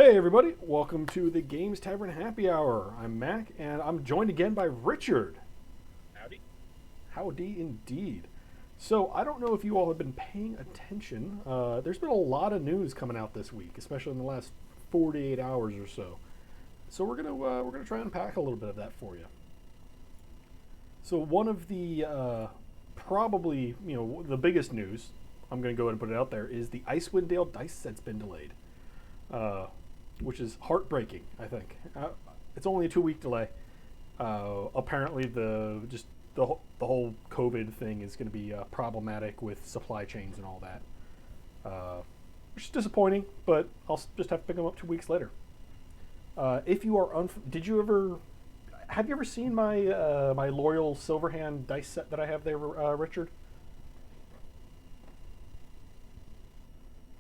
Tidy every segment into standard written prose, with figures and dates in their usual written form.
Hey everybody, welcome to the Games Tavern Happy Hour. I'm Mac, and I'm joined again by Richard. Howdy. Howdy indeed. So I don't know if you all have been paying attention. There's been a lot of news coming out this week, especially in the last 48 hours or so. So we're gonna try and unpack a little bit of that for you. So one of the probably the biggest news, I'm gonna go ahead and put it out there, is the Icewind Dale dice set's been delayed. Which is heartbreaking. I think it's only a 2 week delay. Apparently, the whole COVID thing is going to be problematic with supply chains and all that, which is disappointing. But I'll just have to pick them up 2 weeks later. If you are, did you ever? Have you ever seen my my Loyal Silverhand dice set that I have there, Richard?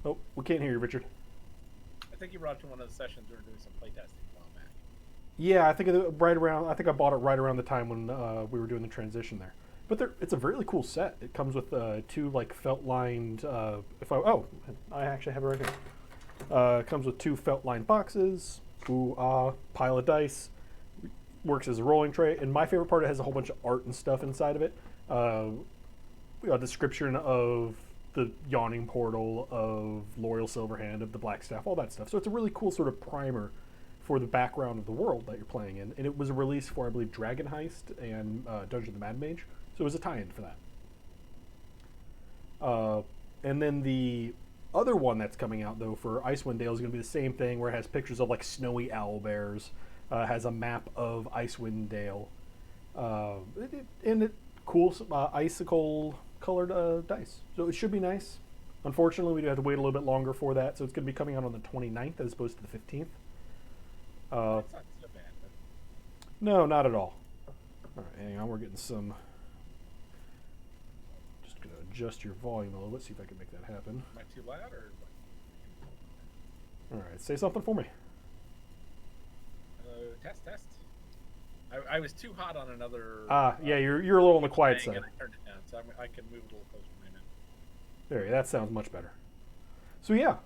Oh, we can't hear you, Richard. I think you brought it to one of the sessions we were doing some playtesting a while back. Yeah, I think right around. I think I bought it right around the time when we were doing the transition there. But it's a really cool set. It comes with two like felt lined. I actually have it right here. It comes with two felt lined boxes. Pile of dice. Works as a rolling tray. And my favorite part, it has a whole bunch of art and stuff inside of it. A description of the yawning portal, of Loyal Silverhand, of the Black Staff, all that stuff. So it's a really cool sort of primer for the background of the world that you're playing in. And it was a release for, I believe, Dragon Heist and Dungeon of the Mad Mage. So it was a tie-in for that. And then the other one that's coming out, though, for Icewind Dale is going to be the same thing, where it has pictures of, like, snowy owlbears, has a map of Icewind Dale. Cool icicle colored dice. So it should be nice. Unfortunately, we do have to wait a little bit longer for that, so it's going to be coming out on the 29th as opposed to the 15th. That's not so bad. But No, not at all. All right, hang on. We're getting some. Just going to adjust your volume a little bit, see if I can make that happen. am I too loud or what? All right, say something for me. Test. I was too hot on another. Yeah, you're a little on the quiet thing, side. and I turned it down, so I can move a little closer to my mouth. There, that sounds much better. So yeah,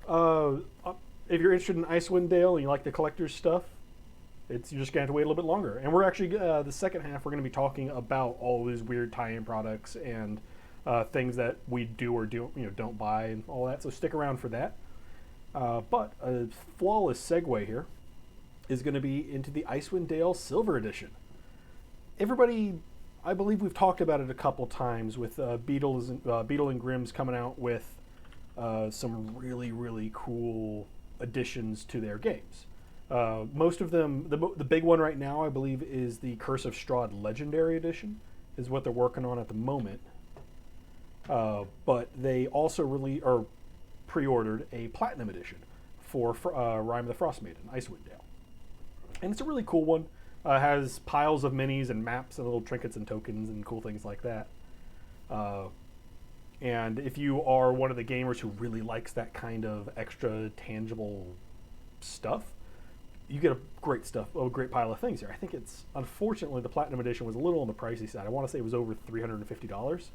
if you're interested in Icewind Dale and you like the collector's stuff, you're just gonna have to wait a little bit longer. And we're actually the second half we're gonna be talking about all these weird tie-in products and things that we do or don't buy and all that. So stick around for that. But a flawless segue here is going to be into the Icewind Dale Silver Edition. Everybody, I believe we've talked about it a couple times with Beetle and Grimm's coming out with some really, really cool additions to their games. Most of them, the big one right now, I believe, is the Curse of Strahd Legendary Edition, is what they're working on at the moment. But they also pre-ordered a Platinum Edition for Rime of the Frost Maiden, Icewind Dale. And it's a really cool one. Has piles of minis and maps and little trinkets and tokens and cool things like that. And if you are one of the gamers who really likes that kind of extra tangible stuff, you get a great pile of things here. I think unfortunately the Platinum Edition was a little on the pricey side. I want to say it was over $350.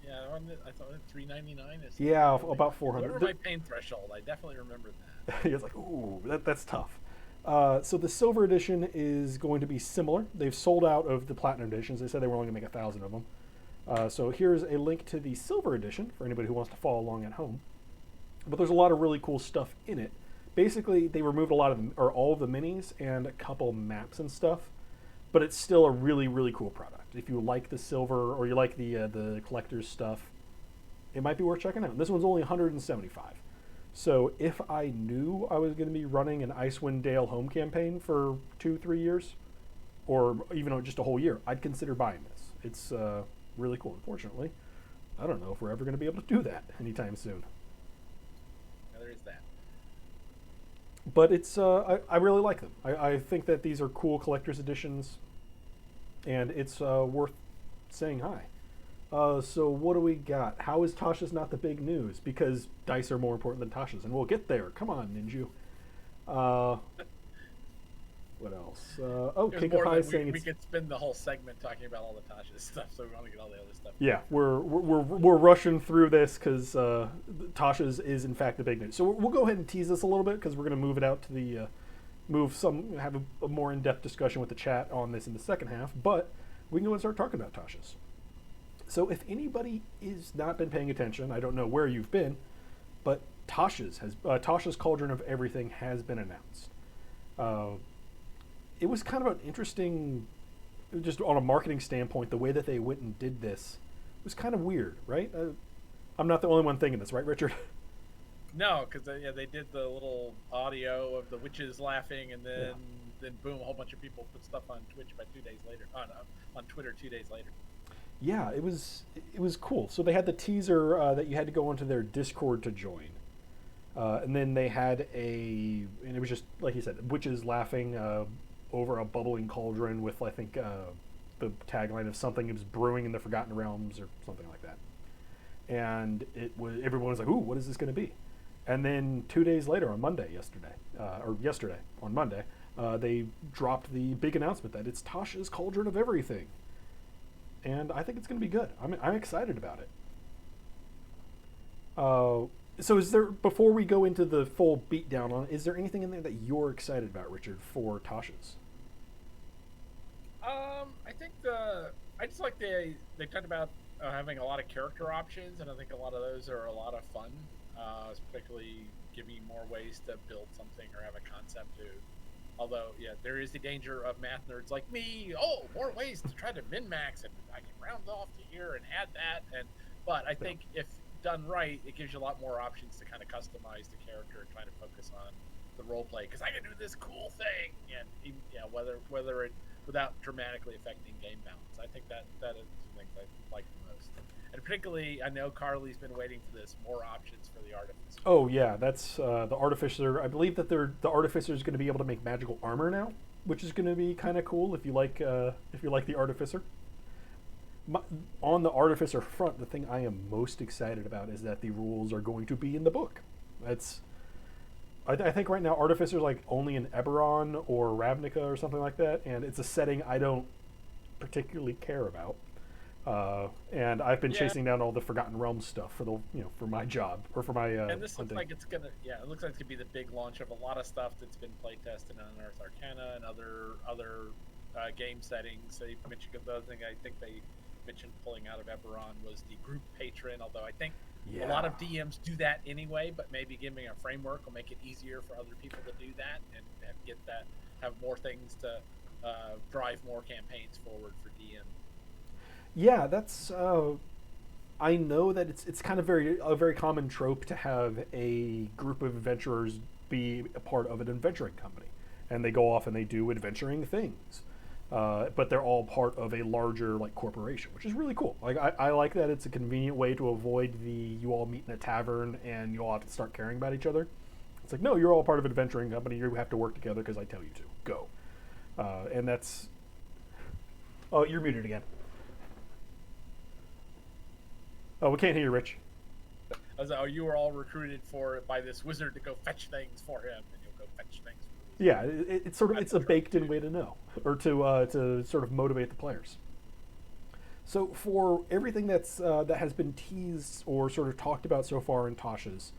Yeah, I thought $3.99 is. Yeah, about 400. Over my pain threshold. I definitely remember that. It's like, ooh, that's tough. So the Silver Edition is going to be similar. They've sold out of the Platinum Editions. They said they were only going to make 1,000 of them. So here's a link to the Silver Edition for anybody who wants to follow along at home. But there's a lot of really cool stuff in it. Basically, they removed all of the minis and a couple maps and stuff. But it's still a really, really cool product. If you like the silver or you like the collector's stuff, it might be worth checking out. This one's only $175. So if I knew I was going to be running an Icewind Dale home campaign for 2-3 years, or even just a whole year, I'd consider buying this. It's really cool. Unfortunately, I don't know if we're ever going to be able to do that anytime soon. Yeah, there is that. But I really like them. I think that these are cool collector's editions, and it's worth saying hi. So what do we got? How is Tasha's not the big news? Because dice are more important than Tasha's, and we'll get there. Come on, Ninju. What else? It was Kinko more High than saying we it's... could spend the whole segment talking about all the Tasha stuff, so we want to get all the other stuff. Yeah, we're rushing through this because Tasha's is in fact the big news. So we'll go ahead and tease this a little bit because we're going to move it out to the have a more in-depth discussion with the chat on this in the second half. But we can go and start talking about Tasha's. So if anybody is not been paying attention, I don't know where you've been, but Tasha's Cauldron of Everything has been announced. It was kind of an interesting, just on a marketing standpoint, the way that they went and did this was kind of weird, right? I'm not the only one thinking this, right, Richard? No, because they did the little audio of the witches laughing, and then boom, a whole bunch of people put stuff on Twitch about 2 days later. On Twitter 2 days later. Yeah, it was cool. So they had the teaser that you had to go onto their Discord to join. And then they had and it was just, like you said, witches laughing over a bubbling cauldron with, I think, the tagline of something is brewing in the Forgotten Realms or something like that. And everyone was like, ooh, what is this going to be? And then 2 days later on yesterday, on Monday, they dropped the big announcement that it's Tasha's Cauldron of Everything. And I think it's going to be good. I'm excited about it. So before we go into the full beatdown on it, is there anything in there that you're excited about, Richard, for Tasha's? I think I just like they talked about having a lot of character options, and I think a lot of those are a lot of fun, particularly giving you more ways to build something or have a concept to. Although, yeah, there is the danger of math nerds like me. Oh, more ways to try to min-max, and I can round off to here and add that. But I think if done right, it gives you a lot more options to kind of customize the character and try to focus on the role play. Because I can do this cool thing, and whether it without dramatically affecting game balance. I think that is the things I like the most. And particularly, I know Carly's been waiting for this, more options for the Artificer. Oh yeah, that's the Artificer. I believe that the Artificer is going to be able to make magical armor now, which is going to be kind of cool if you like the Artificer. On the Artificer front, the thing I am most excited about is that the rules are going to be in the book. I think right now Artificer's like only in Eberron or Ravnica or something like that, and it's a setting I don't particularly care about. And I've been chasing down all the Forgotten Realms stuff for my job or for my. And this hunting. looks like it looks like it's gonna be the big launch of a lot of stuff that's been play tested on Earth Arcana and other game settings. So you mentioned the other thing I think they mentioned pulling out of Eberron was the group patron. Although I think a lot of DMs do that anyway, but maybe giving a framework will make it easier for other people to do that and get that, have more things to drive more campaigns forward for DM. Yeah, that's. I know that it's kind of a very common trope to have a group of adventurers be a part of an adventuring company, and they go off and they do adventuring things, but they're all part of a larger corporation, which is really cool. Like I like that it's a convenient way to avoid you all meet in a tavern and you all have to start caring about each other. It's like, no, you're all part of an adventuring company. You have to work together because I tell you to. Go, and that's. Oh, you're muted again. Oh, we can't hear you, Rich. I was like, you were all recruited by this wizard to go fetch things for him, and you'll go fetch things for him. Yeah, it's a baked-in way to know, or to sort of motivate the players. So for everything that has been teased or sort of talked about so far in Tasha's,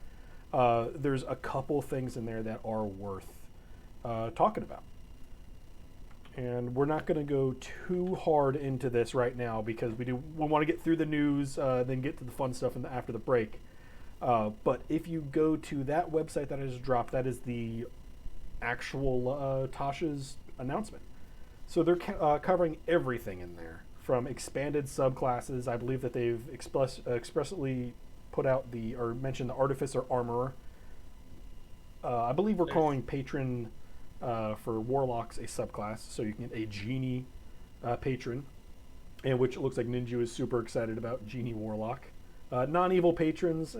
there's a couple things in there that are worth talking about. And we're not going to go too hard into this right now because we want to get through the news, then get to the fun stuff after the break. But if you go to that website that I just dropped, that is the actual Tasha's announcement. So they're covering everything in there, from expanded subclasses. I believe that they've expressly put out or mentioned the Artificer Armorer. I believe we're calling Patron... for Warlocks a subclass, so you can get a Genie Patron, and which it looks like Ninja is super excited about, Genie Warlock. Non-evil patrons,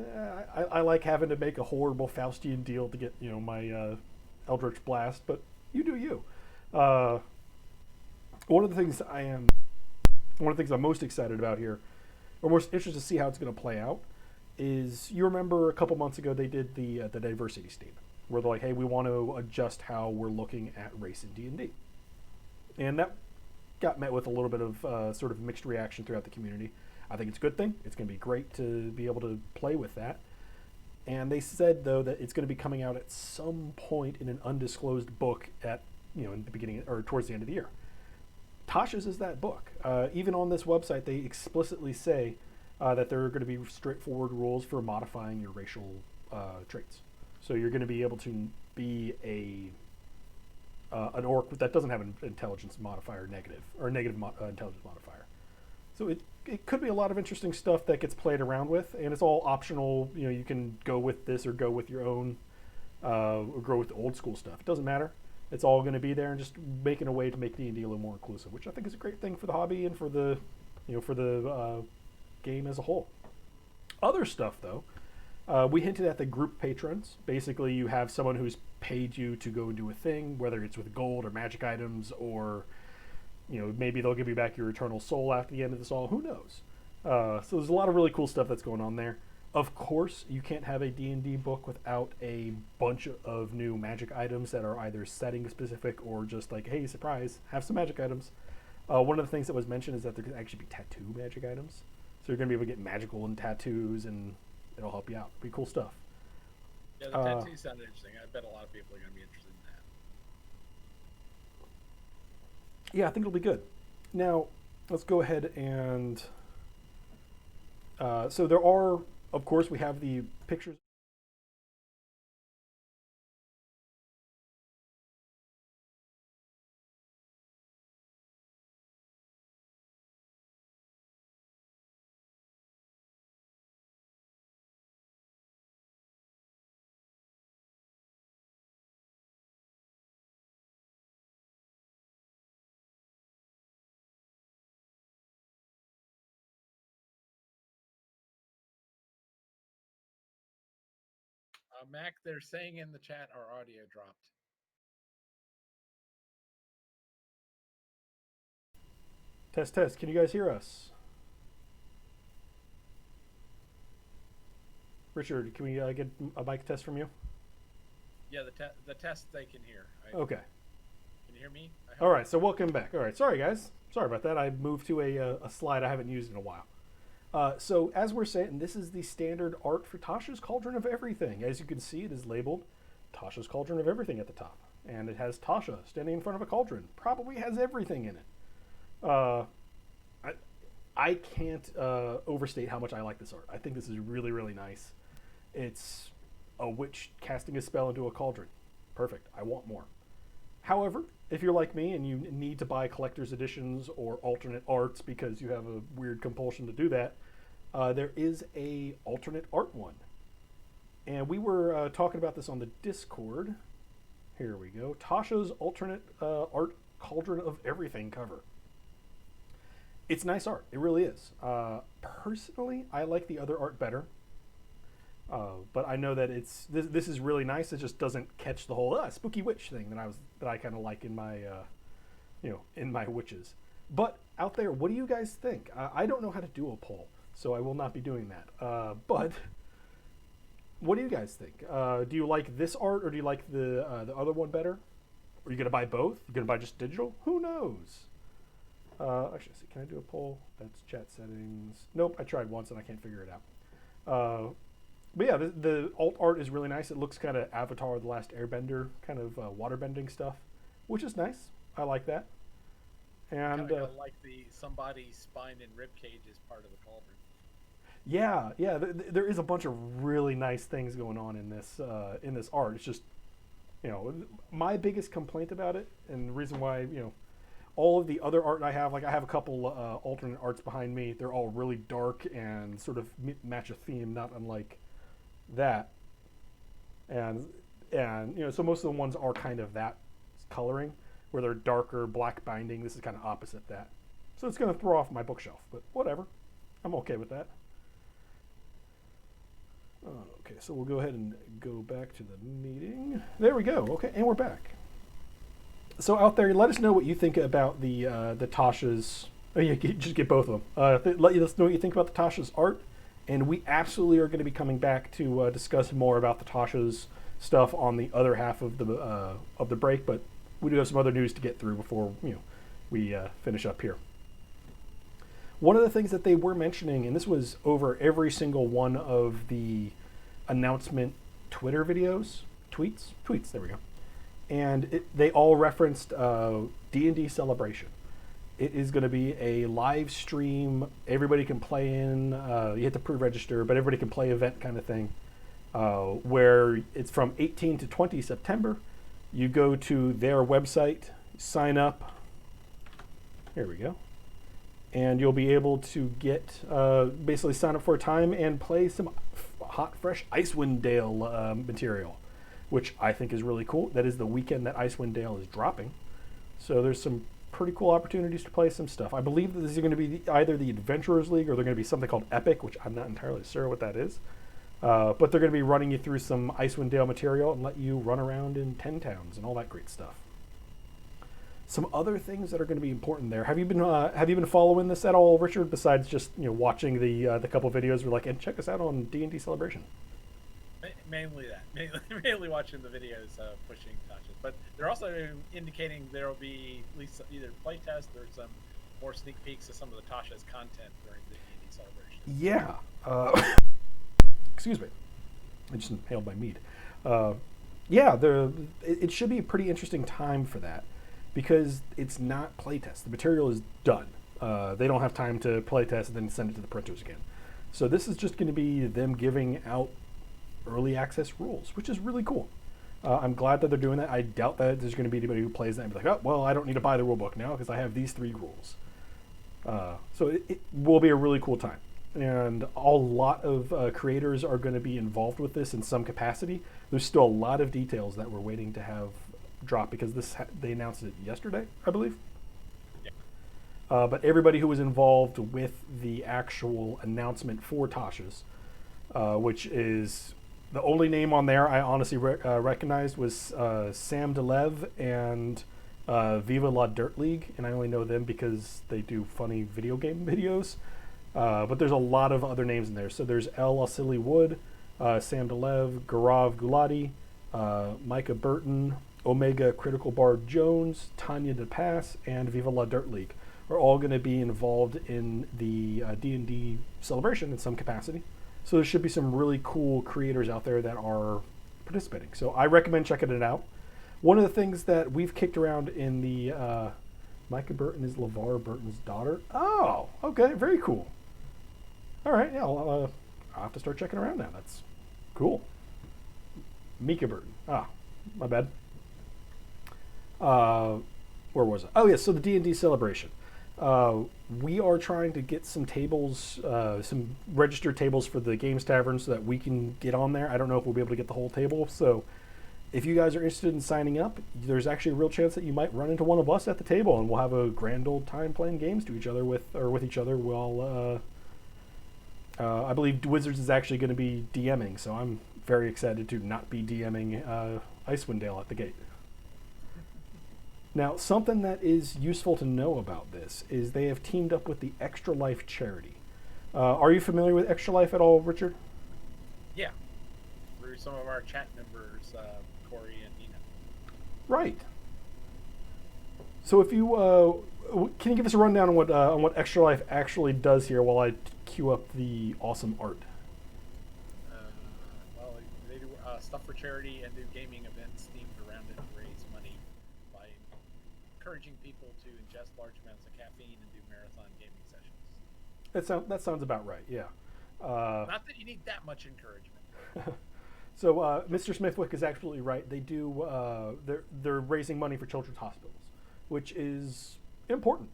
I like having to make a horrible Faustian deal to get my Eldritch Blast, but you do you. One of the things I'm most excited about here, or most interested to see how it's going to play out, is you remember a couple months ago they did the diversity statement. where they're like, hey, we want to adjust how we're looking at race in D&D. And that got met with a little bit of sort of mixed reaction throughout the community. I think it's a good thing. It's going to be great to be able to play with that. And they said, though, that it's going to be coming out at some point in an undisclosed book at, in the beginning or towards the end of the year. Tasha's is that book. Even on this website, they explicitly say that there are going to be straightforward rules for modifying your racial traits. So you're going to be able to be an orc that doesn't have an intelligence modifier negative, or negative intelligence modifier. So it could be a lot of interesting stuff that gets played around with, and it's all optional. You can go with this or go with your own, or go with the old school stuff. It doesn't matter. It's all going to be there, and just making a way to make D&D a little more inclusive, which I think is a great thing for the hobby and for the, game as a whole. Other stuff, though, we hinted at the group patrons. Basically, you have someone who's paid you to go and do a thing, whether it's with gold or magic items, or maybe they'll give you back your eternal soul after the end of this all. Who knows? So there's a lot of really cool stuff that's going on there. Of course, you can't have a D&D book without a bunch of new magic items that are either setting specific or just like, hey, surprise, have some magic items. One of the things that was mentioned is that there could actually be tattoo magic items. So you're going to be able to get magical and tattoos, and it'll help you out. It'll be cool stuff. Yeah, the tattoos sound interesting. I bet a lot of people are going to be interested in that. Yeah, I think it'll be good. Now, let's go ahead and... so there are, of course, we have the pictures. Mac, they're saying in the chat our audio dropped. Test, test. Can you guys hear us? Richard, can we get a mic test from you? Yeah, the test they can hear. Okay. Can you hear me? All right, so welcome back. All right, sorry guys. Sorry about that. I moved to a slide I haven't used in a while. So as we're saying, this is the standard art for Tasha's Cauldron of Everything. As you can see, it is labeled Tasha's Cauldron of Everything at the top. And it has Tasha standing in front of a cauldron. Probably has everything in it. I can't overstate how much I like this art. I think this is really, really nice. It's a witch casting a spell into a cauldron. Perfect. I want more. However, if you're like me and you need to buy collector's editions or alternate arts because you have a weird compulsion to do that, there is a alternate art one. And we were talking about this on the Discord. Here we go. Tasha's alternate art Cauldron of Everything cover. It's nice art. It really is. Personally, I like the other art better. But I know that this is really nice. It just doesn't catch the whole spooky witch thing that I kind of like in my in my witches. But out there, what do you guys think? I don't know how to do a poll, so I will not be doing that. But what do you guys think? Do you like this art or do you like the other one better? Are you gonna buy both? You gonna buy just digital? Who knows? Actually, can I do a poll? That's chat settings. Nope, I tried once and I can't figure it out. But yeah, the alt art is really nice. It looks kind of Avatar: The Last Airbender, kind of waterbending stuff, which is nice. I like that. And like the somebody's spine and rib cage is part of the cauldron. Yeah. There is a bunch of really nice things going on in this art. It's just, my biggest complaint about it, and the reason why, all of the other art I have, like I have a couple alternate arts behind me. They're all really dark and sort of match a theme, not unlike that. And so most of the ones are kind of that coloring, where they're darker, black binding. This is kind of opposite that. So it's going to throw off my bookshelf, but whatever. I'm okay with that. Okay, so we'll go ahead and go back to the meeting. There we go. Okay, and we're back. So out there, let us know what you think about the Tasha's. Oh yeah, just get both of them. Let us know what you think about the Tasha's art, and we absolutely are going to be coming back to discuss more about the Tasha's stuff on the other half of the break, but we do have some other news to get through before we finish up here. One of the things that they were mentioning, and this was over every single one of the announcement Twitter videos, tweets. There we go. And they all referenced D&D Celebration. It is going to be a live stream. Everybody can play in. You have to pre-register, but everybody can play event kind of thing. Where it's from 18 to 20 September. You go to their website, sign up. Here we go. And you'll be able to get basically sign up for a time and play some hot, fresh Icewind Dale material, which I think is really cool. That is the weekend that Icewind Dale is dropping. So there's some pretty cool opportunities to play some stuff. I believe that this is going to be either the Adventurers League or they're going to be something called Epic, which I'm not entirely sure what that is. But they're going to be running you through some Icewind Dale material and let you run around in 10 towns and all that great stuff. Some other things that are going to be important there. Have you been following this at all, Richard? Besides just watching the couple videos, we're like, and check us out on D&D Celebration. Mainly that. Mainly watching the videos pushing touches. But they're also indicating there will be at least either playtest or some more sneak peeks of some of the Tasha's content during the D&D Celebration. Yeah. Excuse me. I just inhaled my mead. It should be a pretty interesting time for that because it's not playtest. The material is done. They don't have time to playtest and then send it to the printers again. So this is just going to be them giving out early access rules, which is really cool. I'm glad that they're doing that. I doubt that there's going to be anybody who plays that and be like, oh, well, I don't need to buy the rule book now because I have these 3 rules. So it will be a really cool time. And a lot of creators are going to be involved with this in some capacity. There's still a lot of details that we're waiting to have drop because they announced it yesterday, I believe. Yeah. But everybody who was involved with the actual announcement for Tasha's, which is the only name on there I honestly recognized was Sam DeLev and Viva La Dirt League, and I only know them because they do funny video game videos. But there's a lot of other names in there. So there's El Asili Wood, Sam DeLev, Gaurav Gulati, Micah Burton, Omega Critical Bar Jones, Tanya DePass, and Viva La Dirt League are all going to be involved in the D&D Celebration in some capacity. So there should be some really cool creators out there that are participating. So I recommend checking it out. One of the things that we've kicked around in the Micah Burton is LeVar Burton's daughter. Oh, okay, very cool. All right, yeah, I'll have to start checking around now. That's cool. Mika Burton. Ah, my bad. Where was I? Oh, yeah, so the D&D Celebration. We are trying to get some tables, some registered tables for the Games Tavern so that we can get on there. I don't know if we'll be able to get the whole table, so if you guys are interested in signing up, there's actually a real chance that you might run into one of us at the table, and we'll have a grand old time playing games with each other while I believe Wizards is actually going to be DMing, so I'm very excited to not be DMing Icewind Dale at the gate. Now, something that is useful to know about this is they have teamed up with the Extra Life charity. Are you familiar with Extra Life at all, Richard? Yeah, through some of our chat members, Corey and Nina. Right. So if you can you give us a rundown on what Extra Life actually does here while I queue up the awesome art? Well, they do stuff for charity and do gaming events themed around it to raise money by encouraging people to ingest large amounts of caffeine and do marathon gaming sessions. That sounds about right, yeah. Not that you need that much encouragement. So Mr. Smithwick is absolutely right. They do. They're raising money for children's hospitals, which is important.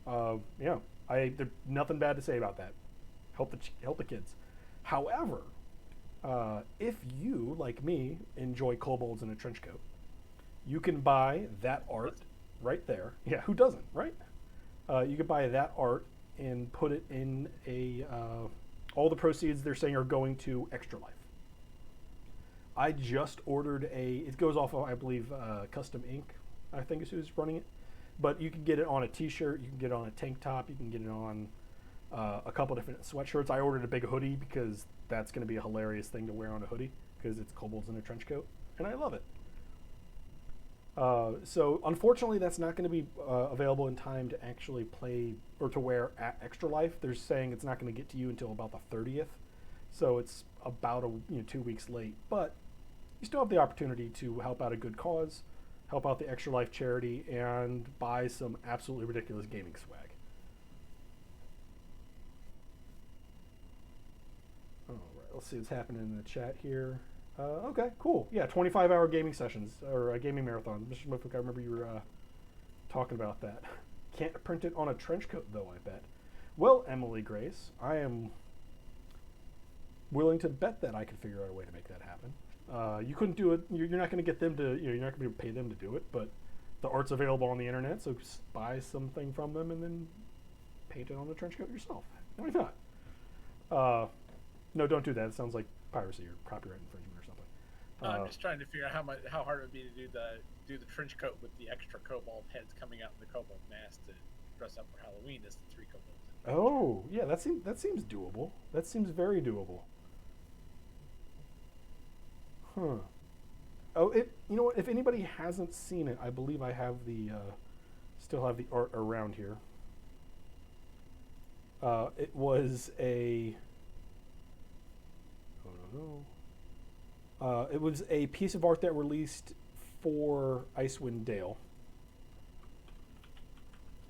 There's nothing bad to say about that. Help the kids. However, if you, like me, enjoy kobolds in a trench coat, you can buy that art right there. Yeah, who doesn't, right? You can buy that art and put it in all the proceeds they're saying are going to Extra Life. I just ordered it goes off of, I believe, Custom Ink, I think is who's running it. But you can get it on a t-shirt, you can get it on a tank top, you can get it on a couple different sweatshirts. I ordered a big hoodie because that's going to be a hilarious thing to wear on a hoodie because it's kobolds in a trench coat. and I love it. So unfortunately, that's not going to be available in time to actually play or to wear at Extra Life. They're saying it's not going to get to you until about the 30th, so it's about 2 weeks late. But you still have the opportunity to help out a good cause, help out the Extra Life charity, and buy some absolutely ridiculous gaming swag. All right, let's see what's happening in the chat here. Okay, cool. Yeah, 25-hour gaming sessions, or gaming marathon. Mr. Mofuk, I remember you were talking about that. Can't print it on a trench coat, though, I bet. Well, Emily Grace, I am willing to bet that I could figure out a way to make that happen. You couldn't do it. You're not going to get them to, you're not going to be able to pay them to do it, but the art's available on the internet, so buy something from them and then paint it on the trench coat yourself. Why not? No, don't do that. It sounds like piracy or copyright infringement. I'm just trying to figure out how hard it would be to do the trench coat with the extra kobold heads coming out in the kobold mask to dress up for Halloween as the 3 kobolds. Oh, yeah, that seems doable. That seems very doable. Huh. Oh, you know what? If anybody hasn't seen it, I believe I have still have the art around here. It was a. Oh no. It was a piece of art that released for Icewind Dale,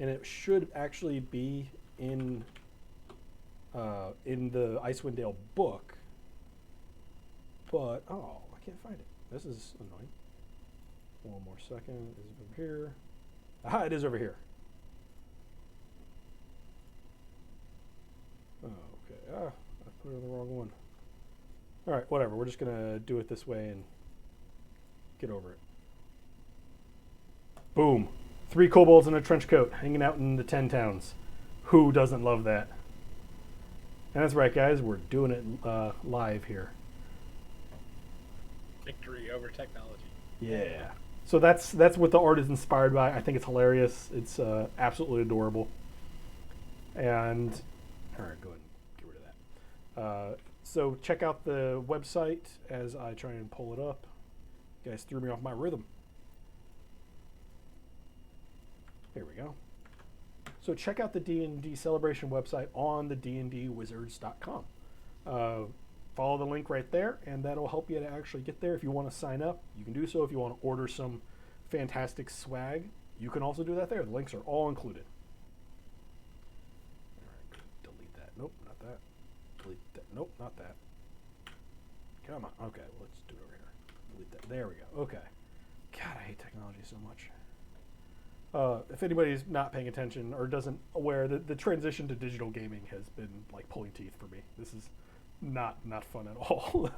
and it should actually be in the Icewind Dale book. But I can't find it. This is annoying. One more second. Is it over here? Aha! It is over here. Okay. I put it on the wrong one. All right, whatever. We're just going to do it this way and get over it. Boom. 3 kobolds in a trench coat hanging out in the 10 towns. Who doesn't love that? And that's right, guys. We're doing it live here. Victory over technology. Yeah. So that's what the art is inspired by. I think it's hilarious. It's absolutely adorable. And, all right, go ahead and get rid of that. So check out the website as I try and pull it up. You guys threw me off my rhythm. Here we go. So check out the D&D Celebration website on the dndwizards.com. Follow the link right there, and that'll help you to actually get there. If you want to sign up, you can do so. If you want to order some fantastic swag, you can also do that there. The links are all included. All right, delete that. Nope, not that. Delete that. Nope, not that. Come on. Okay, let's do it over here. Delete that. There we go. Okay. God, I hate technology so much. If anybody's not paying attention or doesn't aware, the transition to digital gaming has been like pulling teeth for me. This is not fun at all.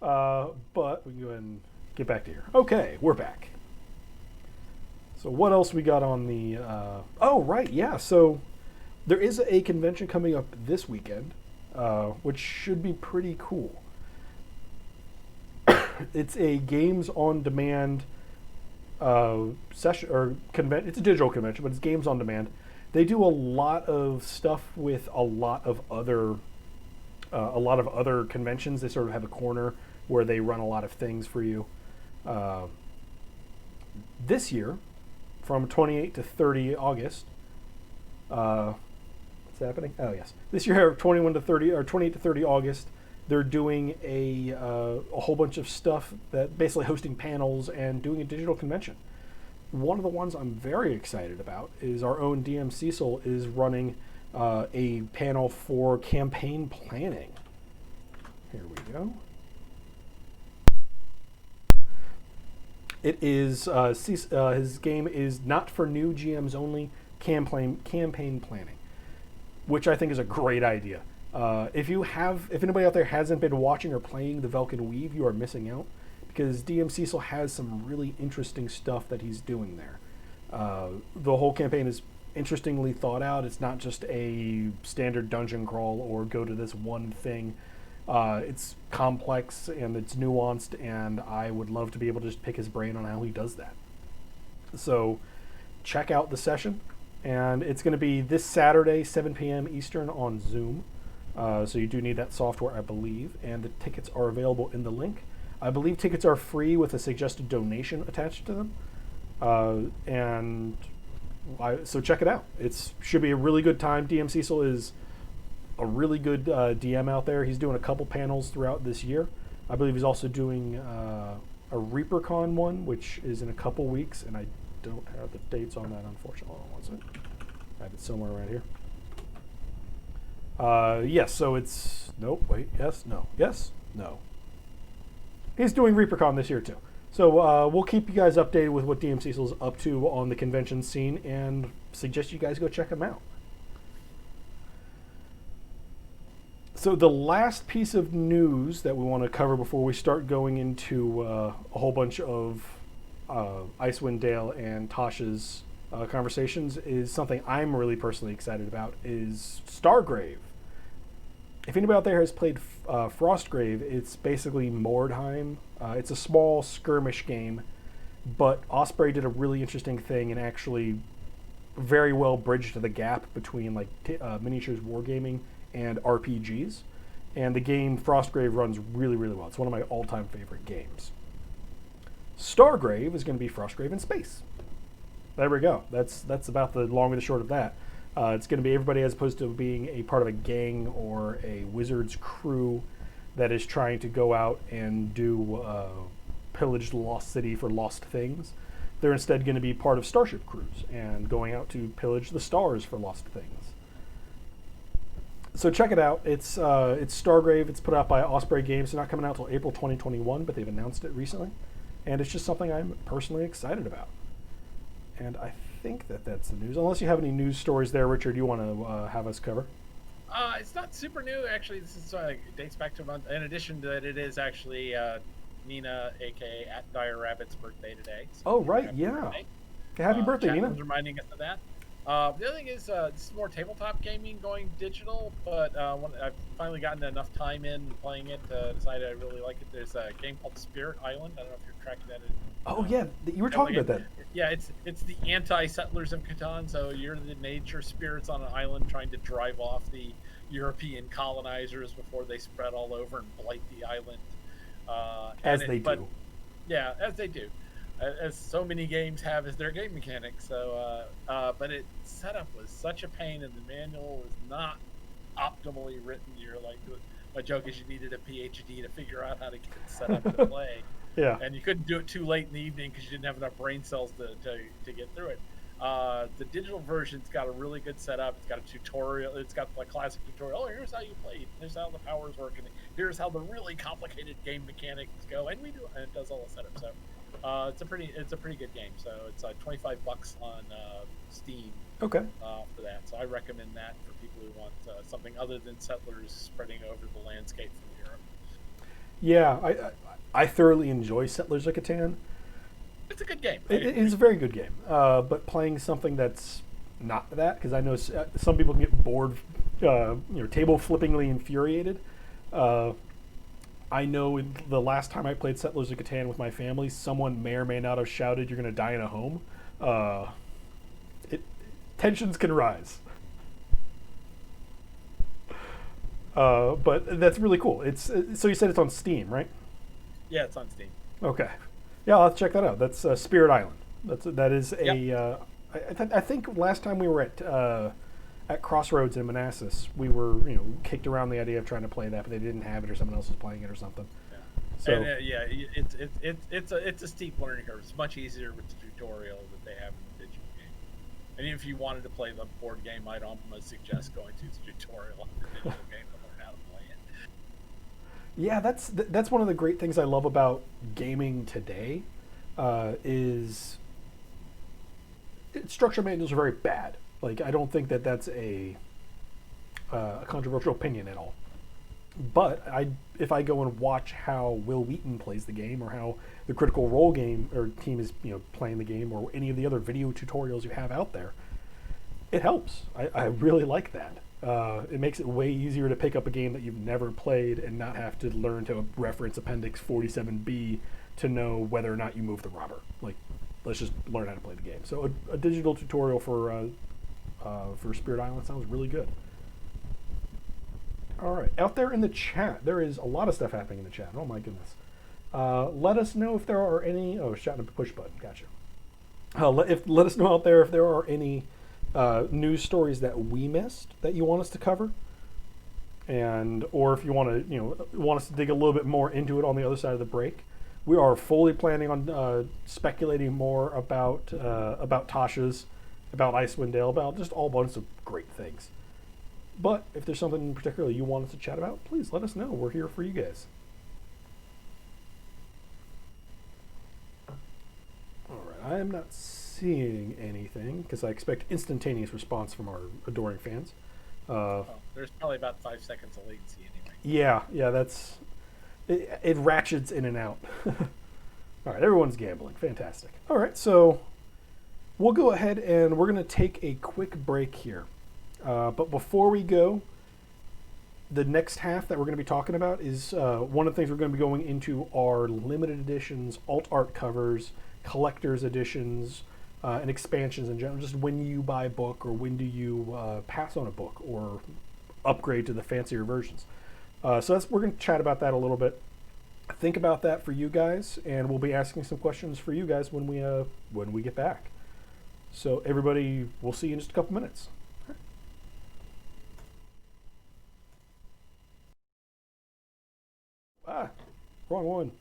But we can go ahead and get back to here. Okay, we're back. So what else we got on the... oh, right, yeah. So there is a convention coming up this weekend, which should be pretty cool. It's a games on demand session or convention. It's a digital convention, but it's games on demand. They do a lot of stuff with a lot of other conventions. They sort of have a corner where they run a lot of things for you. This year, from 28 to 30 August, what's happening? Oh yes, this year 21 to 30 or 28 to 30 August, they're doing a whole bunch of stuff that basically hosting panels and doing a digital convention. One of the ones I'm very excited about is our own DM Cecil is running a panel for campaign planning. Here we go. It is his game is not for new GMs only, campaign planning, which I think is a great idea. If anybody out there hasn't been watching or playing the Velkin Weave, you are missing out, because DM Cecil has some really interesting stuff that he's doing there. The whole campaign is interestingly thought out. It's not just a standard dungeon crawl or go to this one thing. It's complex and it's nuanced, and I would love to be able to just pick his brain on how he does that. So check out the session, and it's going to be this Saturday, 7 p.m. Eastern on Zoom. So you do need that software, I believe, and the tickets are available in the link. I believe tickets are free with a suggested donation attached to them. So check it out. It should be a really good time. DM Cecil is a really good DM out there. He's doing a couple panels throughout this year. I believe he's also doing a ReaperCon one, which is in a couple weeks, and I don't have the dates on that, unfortunately. Hold on one second. I have it somewhere right here. Yes, so it's... Nope, wait, yes, no. Yes, no. He's doing ReaperCon this year, too. So we'll keep you guys updated with what DM Cecil's up to on the convention scene and suggest you guys go check him out. So the last piece of news that we want to cover before we start going into a whole bunch of Icewind Dale and Tasha's conversations is something I'm really personally excited about, is Stargrave. If anybody out there has played Frostgrave, it's basically Mordheim. It's a small skirmish game, but Osprey did a really interesting thing and actually very well bridged the gap between like miniatures wargaming and RPGs. And the game Frostgrave runs really, really well. It's one of my all-time favorite games. Stargrave is going to be Frostgrave in space. There we go. That's about the long and the short of that. It's going to be everybody as opposed to being a part of a gang or a wizard's crew that is trying to go out and do pillage the lost city for lost things. They're instead going to be part of starship crews and going out to pillage the stars for lost things. So check it out. It's Stargrave. It's put out by Osprey Games. It's not coming out until April 2021, but they've announced it recently. And it's just something I'm personally excited about. And I think that's the news. Unless you have any news stories there, Richard, you want to have us cover? It's not super new, actually. This is it dates back to a month. In addition to that, it is actually Nina, aka at Dire Rabbit's birthday today. So oh right, yeah. Birthday. Happy birthday, Nina! Was reminding us of that. The other thing is, this is more tabletop gaming going digital, but when I've finally gotten enough time in playing it to decide I really like it. There's a game called Spirit Island. I don't know if you're tracking that. Oh yeah, you were talking about that. Yeah, it's the anti-Settlers of Catan. So you're the nature spirits on an island trying to drive off the European colonizers before they spread all over and blight the island. As they do. Yeah, as they do. As so many games have as their game mechanics. So, but its setup was such a pain, and the manual was not optimally written. You're like, my joke is you needed a PhD to figure out how to get it set up to play. Yeah. And you couldn't do it too late in the evening because you didn't have enough brain cells to get through it. The digital version's got a really good setup. It's got a tutorial. It's got the classic tutorial. Oh, here's how you play. Here's how the powers work. And here's how the really complicated game mechanics go. And it does all the setup. So it's a pretty good game. So it's $25 on Steam. Okay. For that. So I recommend that for people who want something other than Settlers spreading over the landscape from Europe. Yeah, I thoroughly enjoy Settlers of Catan. It's a good game. It is a very good game. But playing something that's not that, because I know some people can get bored, table flippingly infuriated. I know the last time I played Settlers of Catan with my family, someone may or may not have shouted, "You're going to die in a home." Tensions can rise. But that's really cool. So you said it's on Steam, right? Yeah, it's on Steam. Okay. Yeah, I'll have to check that out. That's Spirit Island. That is a. Yep. I think last time we were at Crossroads in Manassas, we were kicked around the idea of trying to play that, but they didn't have it, or someone else was playing it, or something. Yeah. So And it's a steep learning curve. It's much easier with the tutorial that they have in the digital game. And if you wanted to play the board game, I'd almost suggest going to the tutorial on the digital game to learn how to play it. Yeah, that's one of the great things I love about gaming today, is structure manuals are very bad. Like, I don't think that's a controversial opinion at all. But if I go and watch how Will Wheaton plays the game, or how the Critical Role game or team is playing the game, or any of the other video tutorials you have out there, it helps. I really like that. It makes it way easier to pick up a game that you've never played and not have to learn to reference Appendix 47B to know whether or not you move the robber. Like, let's just learn how to play the game. So a digital tutorial for Spirit Island sounds really good. All right, out there in the chat, there is a lot of stuff happening in the chat. Oh my goodness. Let us know if there are any. Oh, shouting a push button. Gotcha. Let us know out there if there are any news stories that we missed that you want us to cover, and or if you want to want us to dig a little bit more into it on the other side of the break. We are fully planning on speculating more about Tasha's, about Icewind Dale, about just all bunch of great things. But if there's something in particular you want us to chat about, please let us know. We're here for you guys. All right, I am not seeing anything because I expect instantaneous response from our adoring fans. There's probably about 5 seconds of latency anyway. Yeah, that's it ratchets in and out. All right, everyone's gambling. Fantastic. All right, so we'll go ahead and we're going to take a quick break here. But before we go, the next half that we're going to be talking about is one of the things we're going to be going into are limited editions, alt art covers, collector's editions, and expansions in general. Just when you buy a book or when do you pass on a book or upgrade to the fancier versions. So we're going to chat about that a little bit. Think about that for you guys, and we'll be asking some questions for you guys when we get back. So everybody, we'll see you in just a couple minutes. Ah, wrong one.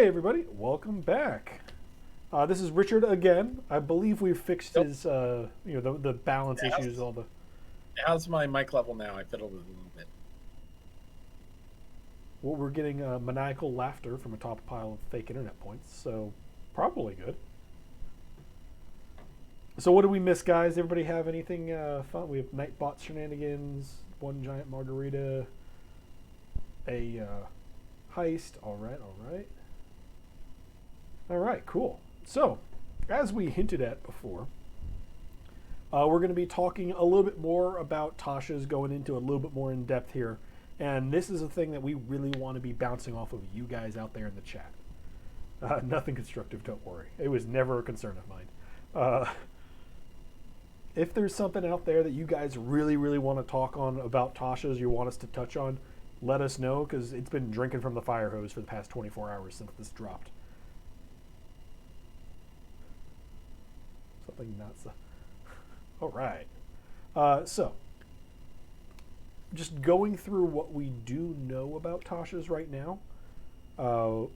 Hey everybody, welcome back. This is Richard again. I believe we've fixed his, the balance issues. All the. How's my mic level now? I fiddled with it a little bit. Well, we're getting maniacal laughter from atop a pile of fake internet points, so probably good. So what did we miss, guys? Everybody have anything fun? We have Nightbot shenanigans, one giant margarita, a heist. All right, cool. So, as we hinted at before, we're going to be talking a little bit more about Tasha's, going into a little bit more in depth here. And this is a thing that we really want to be bouncing off of you guys out there in the chat. Nothing constructive, don't worry. It was never a concern of mine. If there's something out there that you guys really, really want to talk on about Tasha's, you want us to touch on, let us know, because it's been drinking from the fire hose for the past 24 hours since this dropped. Something nuts. All right. So, just going through what we do know about Tasha's right now. I'm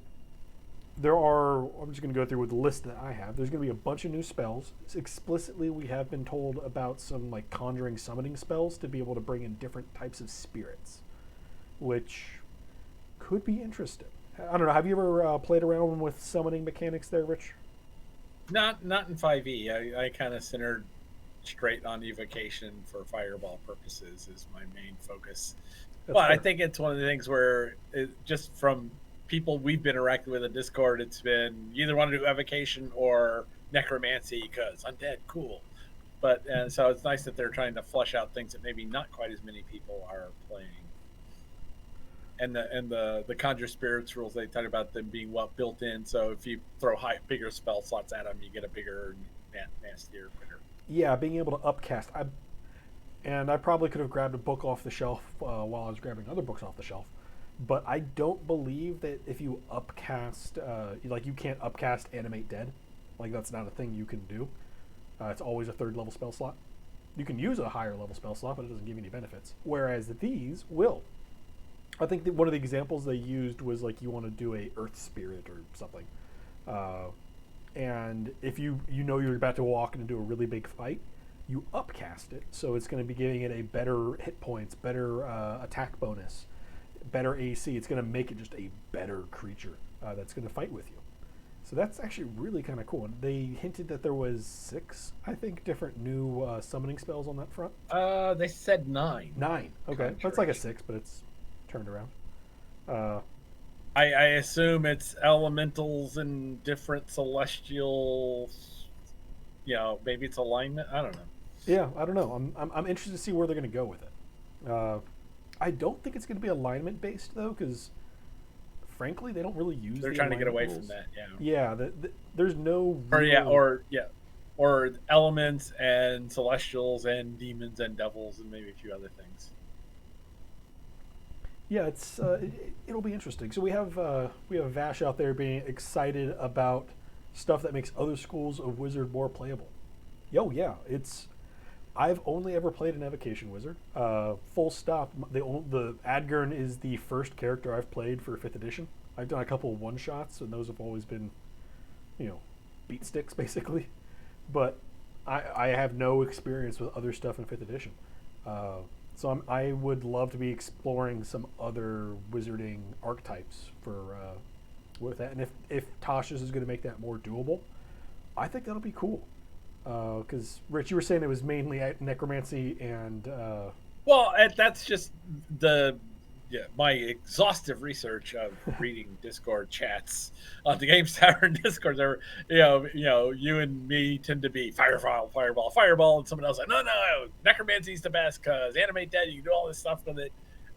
just going to go through with the list that I have. There's going to be a bunch of new spells. Explicitly, we have been told about some like conjuring summoning spells to be able to bring in different types of spirits, which could be interesting. I don't know. Have you ever played around with summoning mechanics there, Rich? Not in 5e. I kind of centered straight on evocation for fireball purposes is my main focus. But fair. I think it's one of the things where just from people we've been interacting with in Discord, it's been you either want to do evocation or necromancy because undead, cool. But so it's nice that they're trying to flesh out things that maybe not quite as many people are playing. And the conjure spirits rules, they talk about them being built in. So if you throw bigger spell slots at them, you get a bigger, nastier critter. Yeah, being able to upcast. I probably could have grabbed a book off the shelf while I was grabbing other books off the shelf. But I don't believe that if you upcast, you can't upcast Animate Dead. Like, that's not a thing you can do. It's always a third level spell slot. You can use a higher level spell slot, but it doesn't give you any benefits. Whereas these will. I think that one of the examples they used was like you want to do a Earth Spirit or something. And if you know you're about to walk into a really big fight, you upcast it. So it's going to be giving it a better hit points, better attack bonus, better AC. It's going to make it just a better creature that's going to fight with you. So that's actually really kind of cool. And they hinted that there was 6, I think, different new summoning spells on that front. They said 9. 9. Okay, that's like a 6, but it's turned around. I assume it's elementals and different celestials. Maybe it's alignment. I don't know. Yeah, I don't know. I'm interested to see where they're going to go with it. I don't think it's going to be alignment based though, because frankly, they don't really use. They're trying to get away from that. Yeah. There's no. Or elements and celestials and demons and devils and maybe a few other things. Yeah, it'll be interesting. So we have Vash out there being excited about stuff that makes other schools of Wizard more playable. Yeah, I've only ever played an evocation wizard. Full stop. The Adgern is the first character I've played for 5th edition. I've done a couple of one shots, and those have always been, beat sticks basically. But I have no experience with other stuff in 5th edition. So I would love to be exploring some other wizarding archetypes with that. And if Tasha's is going to make that more doable, I think that'll be cool. Because, Rich, you were saying it was mainly necromancy and... Well, that's just my exhaustive research of reading Discord chats on the Games Tavern Discord. You and me tend to be fireball, and someone else like, no, necromancy's the best because Animate Dead, you can do all this stuff with it.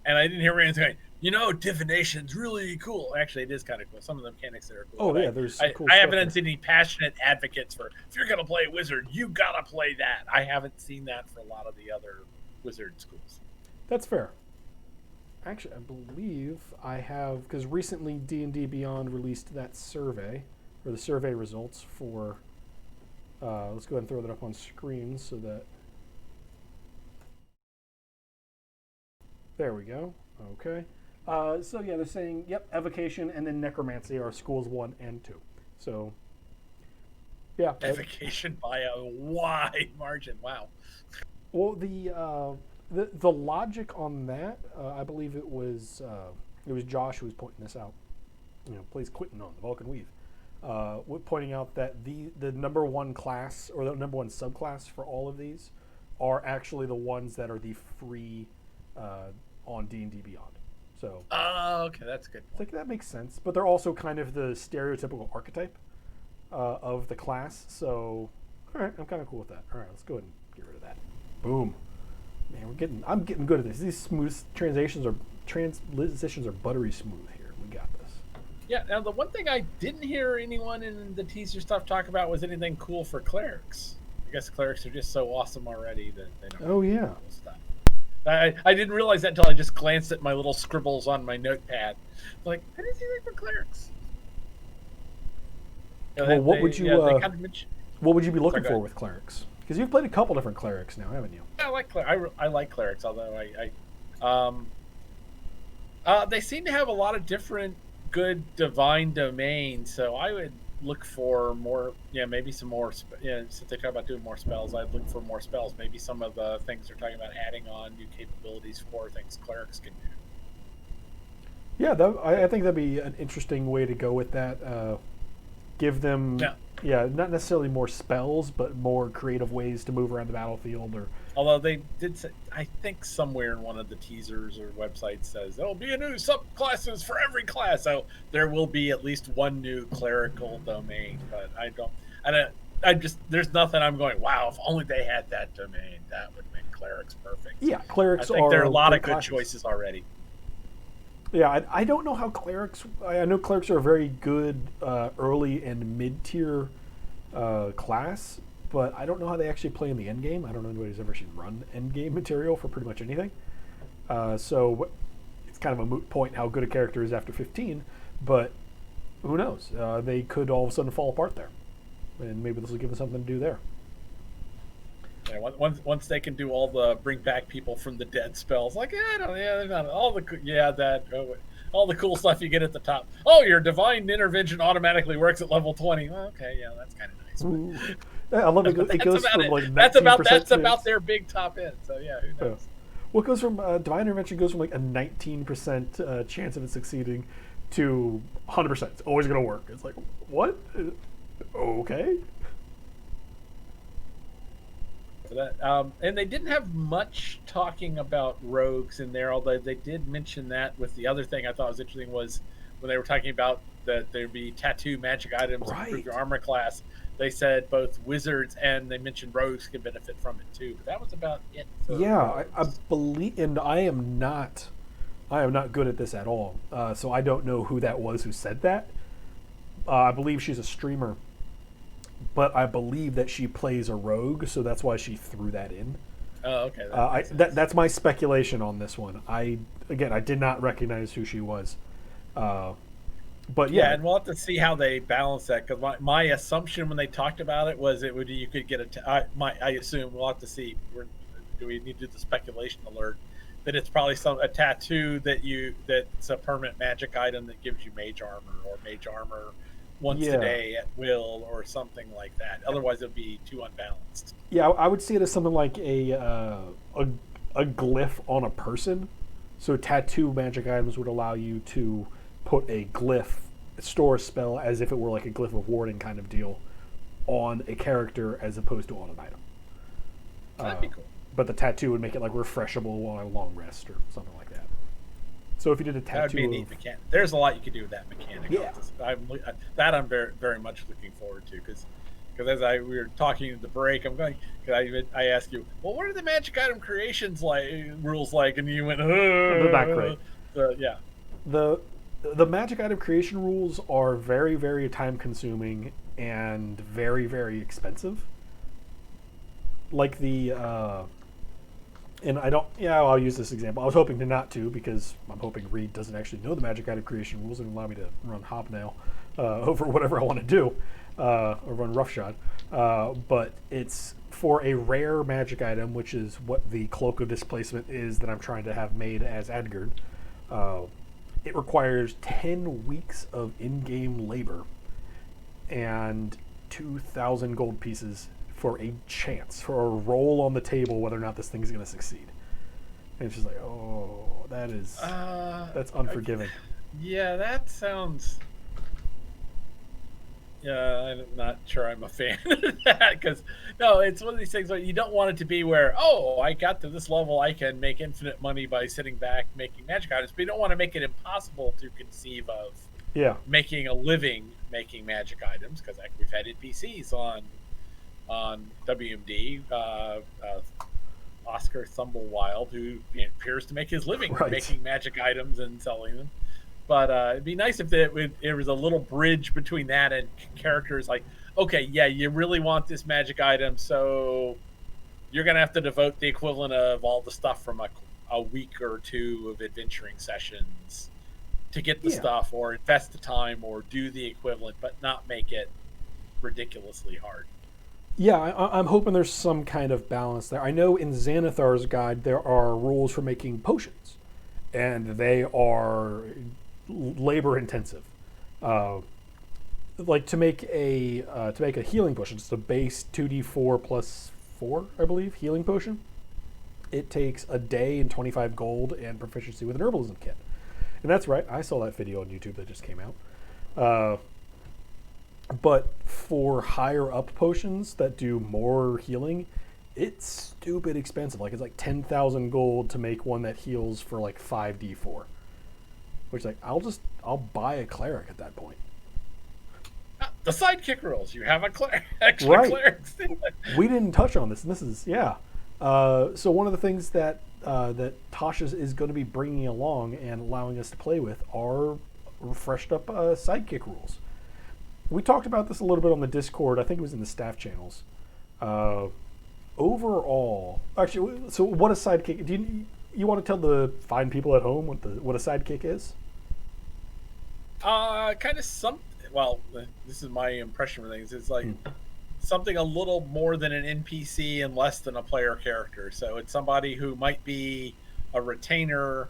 And I didn't hear anyone going, divination's really cool. Actually, it is kind of cool. Some of the mechanics there are cool. Oh, yeah, there's some cool I stuff haven't seen any passionate advocates for, if you're going to play Wizard, you got to play that. I haven't seen that for a lot of the other Wizard schools. That's fair. Actually, I believe I have, because recently D&D Beyond released that survey, or the survey results for, let's go ahead and throw that up on screen so that, there we go, okay. So yeah, they're saying, yep, Evocation and then Necromancy are schools 1 and 2. So yeah, Evocation by a wide margin. Wow. well, the logic on that, I believe it was Josh who was pointing this out. Plays Quentin on the Vulcan Weave, pointing out that the number one class or the number one subclass for all of these are actually the ones that are the free on D&D Beyond. So, okay, that's a good point. I think that makes sense, but they're also kind of the stereotypical archetype of the class. So, all right, I'm kind of cool with that. All right, let's go ahead and get rid of that. Boom. Man, I'm getting good at this. These smooth transitions are buttery smooth here. We got this. Yeah. Now, the one thing I didn't hear anyone in the teaser stuff talk about was anything cool for clerics. I guess clerics are just so awesome already that they don't. Oh yeah. Cool stuff. I didn't realize that until I just glanced at my little scribbles on my notepad. Like, I didn't see anything for clerics. Well, what would you be looking for with clerics? Because you've played a couple different clerics now, haven't you? I like clerics, although they seem to have a lot of different good divine domains. So I would look for more, maybe some more. Since they talk about doing more spells, I'd look for more spells. Maybe some of the things they're talking about adding on new capabilities for things clerics can do. Yeah, I think that'd be an interesting way to go with that. Give them, not necessarily more spells, but more creative ways to move around the battlefield. Although they did say, I think somewhere in one of the teasers or websites says there'll be a new subclasses for every class. So there will be at least one new clerical domain. But there's nothing I'm going, wow, if only they had that domain, that would make clerics perfect. Yeah, clerics I think there are a lot of good choices already. Yeah, I don't know how clerics. I know clerics are a very good early and mid-tier class, but I don't know how they actually play in the end game. I don't know anybody who's ever actually run end game material for pretty much anything. So it's kind of a moot point how good a character is after 15, but who knows? They could all of a sudden fall apart there, and maybe this will give them something to do there. Yeah, once they can do all the bring back people from the dead spells, like they're not all the cool stuff you get at the top. Oh, your divine intervention automatically works at level 20. Well, okay, yeah, that's kind of nice. I love it. It goes from like 19% that's about their big top end. So yeah, who knows? What goes from divine intervention goes from like a 19% chance of it succeeding to 100%. It's always going to work. It's like, what? Okay. And they didn't have much talking about rogues in there, although they did mention that with the other thing I thought was interesting was when they were talking about that there'd be tattoo magic items to improve your armor class. They said both wizards and they mentioned rogues can benefit from it too. But that was about it. I believe, and I am not good at this at all. So I don't know who that was who said that. I believe she's a streamer. But I believe that she plays a rogue, so that's why she threw that in. Oh, okay. That's my speculation on this one. I did not recognize who she was. But yeah, and we'll have to see how they balance that. Because my assumption when they talked about it was you could get I assume we'll have to see. Do we need to do the speculation alert that it's probably a tattoo that's a permanent magic item that gives you mage armor once a day at will or something like that. Otherwise, it would be too unbalanced. Yeah, I would see it as something like a glyph on a person. So tattoo magic items would allow you to put a glyph, store a spell as if it were like a glyph of warding kind of deal on a character as opposed to on an item. That'd be cool. But the tattoo would make it like refreshable on a long rest or something like that. So if you did a tattoo, that would be a neat mechanic. There's a lot you could do with that mechanic. Yeah. I'm very, very much looking forward to because as we were talking at the break, I asked you, well, what are the magic item creations rules like? And you went, they're not great. Yeah. The magic item creation rules are very, very time consuming and very, very expensive. Like and I'll use this example. I was hoping not to because I'm hoping Reed doesn't actually know the magic item creation rules and allow me to run Hobnail over whatever I want to do or run Roughshod. But it's for a rare magic item, which is what the Cloak of Displacement is that I'm trying to have made as Adgard. it requires 10 weeks of in-game labor and 2,000 gold pieces for a chance, for a roll on the table whether or not this thing's going to succeed. And it's just like, oh, that's unforgiving. Yeah, that sounds. Yeah, I'm not sure I'm a fan of that, because no, it's one of these things where you don't want it to be where, oh, I got to this level, I can make infinite money by sitting back making magic items, but you don't want to make it impossible to conceive of making a living making magic items, because like, we've had NPCs on WMD, Oscar Thumblewild, who appears to make his living making magic items and selling them. But it'd be nice if there was a little bridge between that and characters like, okay, yeah, you really want this magic item, so you're going to have to devote the equivalent of all the stuff from a week or two of adventuring sessions to get the stuff, or invest the time, or do the equivalent, but not make it ridiculously hard. Yeah, I'm hoping there's some kind of balance there. I know in Xanathar's guide there are rules for making potions, and they are labor intensive. Like to make a healing potion, it's a base 2d4 plus 4, I believe, healing potion. It takes a day and 25 gold and proficiency with an herbalism kit. And that's right, I saw that video on YouTube that just came out. But for higher up potions that do more healing, it's stupid expensive. Like it's like 10,000 gold to make one that heals for like 5d4. Which, like, I'll buy a cleric at that point. The sidekick rules. You have extra clerics. We didn't touch on this, and this is so one of the things that Tasha's is going to be bringing along and allowing us to play with are refreshed up sidekick rules. We talked about this a little bit on the Discord. I think it was in the staff channels. Overall, actually, so what a sidekick? Do you want to tell the fine people at home what a sidekick is? Kind of well, this is my impression of things. It's like something a little more than an NPC and less than a player character. So it's somebody who might be a retainer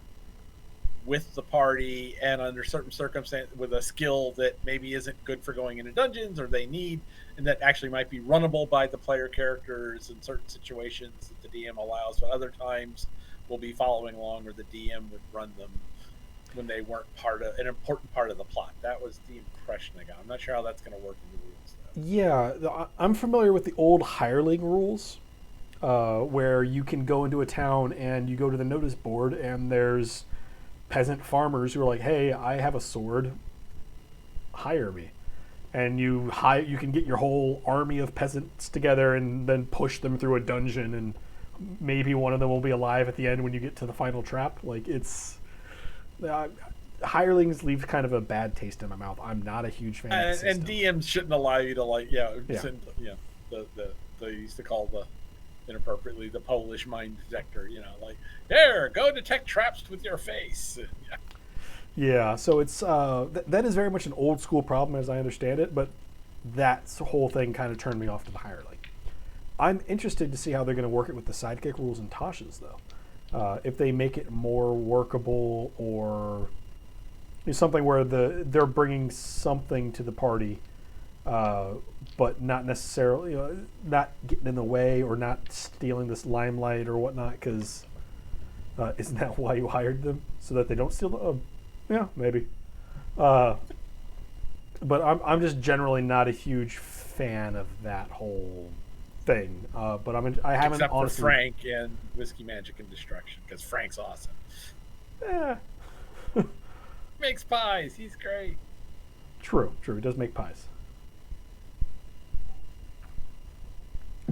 with the party, and under certain circumstances with a skill that maybe isn't good for going into dungeons, or they need, and that actually might be runnable by the player characters in certain situations that the DM allows, but other times will be following along, or the DM would run them when they weren't an important part of the plot. That was the impression I got. I'm not sure how that's going to work in the rules, though. Yeah, I'm familiar with the old hireling rules, where you can go into a town and you go to the notice board and there's peasant farmers who are like, hey, I have a sword, hire me. And you can get your whole army of peasants together and then push them through a dungeon, and maybe one of them will be alive at the end when you get to the final trap. Like, it's hirelings leave kind of a bad taste in my mouth. I'm not a huge fan of the system. And DMs shouldn't allow you to send, they used to call inappropriately the Polish mine detector, like, there, go detect traps with your face. Yeah, so it's that is very much an old school problem as I understand it, but that whole thing kind of turned me off to the hireling. I'm interested to see how they're going to work it with the sidekick rules in Tasha's, though. If they make it more workable, or something where they're bringing something to the party, but not necessarily, not getting in the way or not stealing this limelight or whatnot, because isn't that why you hired them? So that they don't steal the... yeah, maybe. But I'm just generally not a huge fan of that whole thing. But I haven't, except honestly... for Frank and Whiskey Magic and Destruction, because Frank's awesome. Yeah. Makes pies. He's great. True. He does make pies.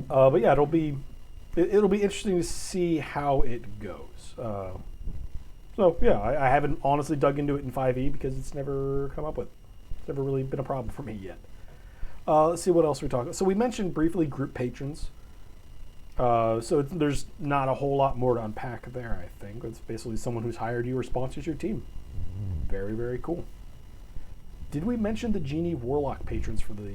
But yeah, it'll be interesting to see how it goes. So yeah, I haven't honestly dug into it in 5e because it's never come up with. It's never really been a problem for me yet. Let's see what else we're talking. So we mentioned briefly group patrons. So there's not a whole lot more to unpack there, I think. It's basically someone who's hired you or sponsors your team. Very, very cool. Did we mention the Genie Warlock patrons for the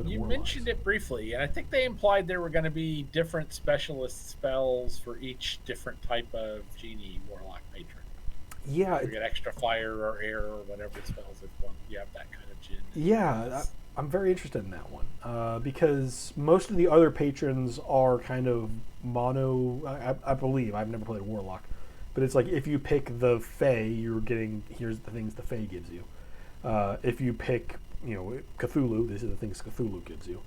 You Warlocks? mentioned it briefly, and I think they implied there were going to be different specialist spells for each different type of Genie Warlock patron. Yeah, You get extra fire or air or whatever spells if you have that kind of gin. yeah, I'm very interested in that one because most of the other patrons are kind of mono. I believe I've never played a warlock, but it's like if you pick the Fae, you're getting here's the things the Fae gives you. If you pick Cthulhu, these are the things Cthulhu gives you.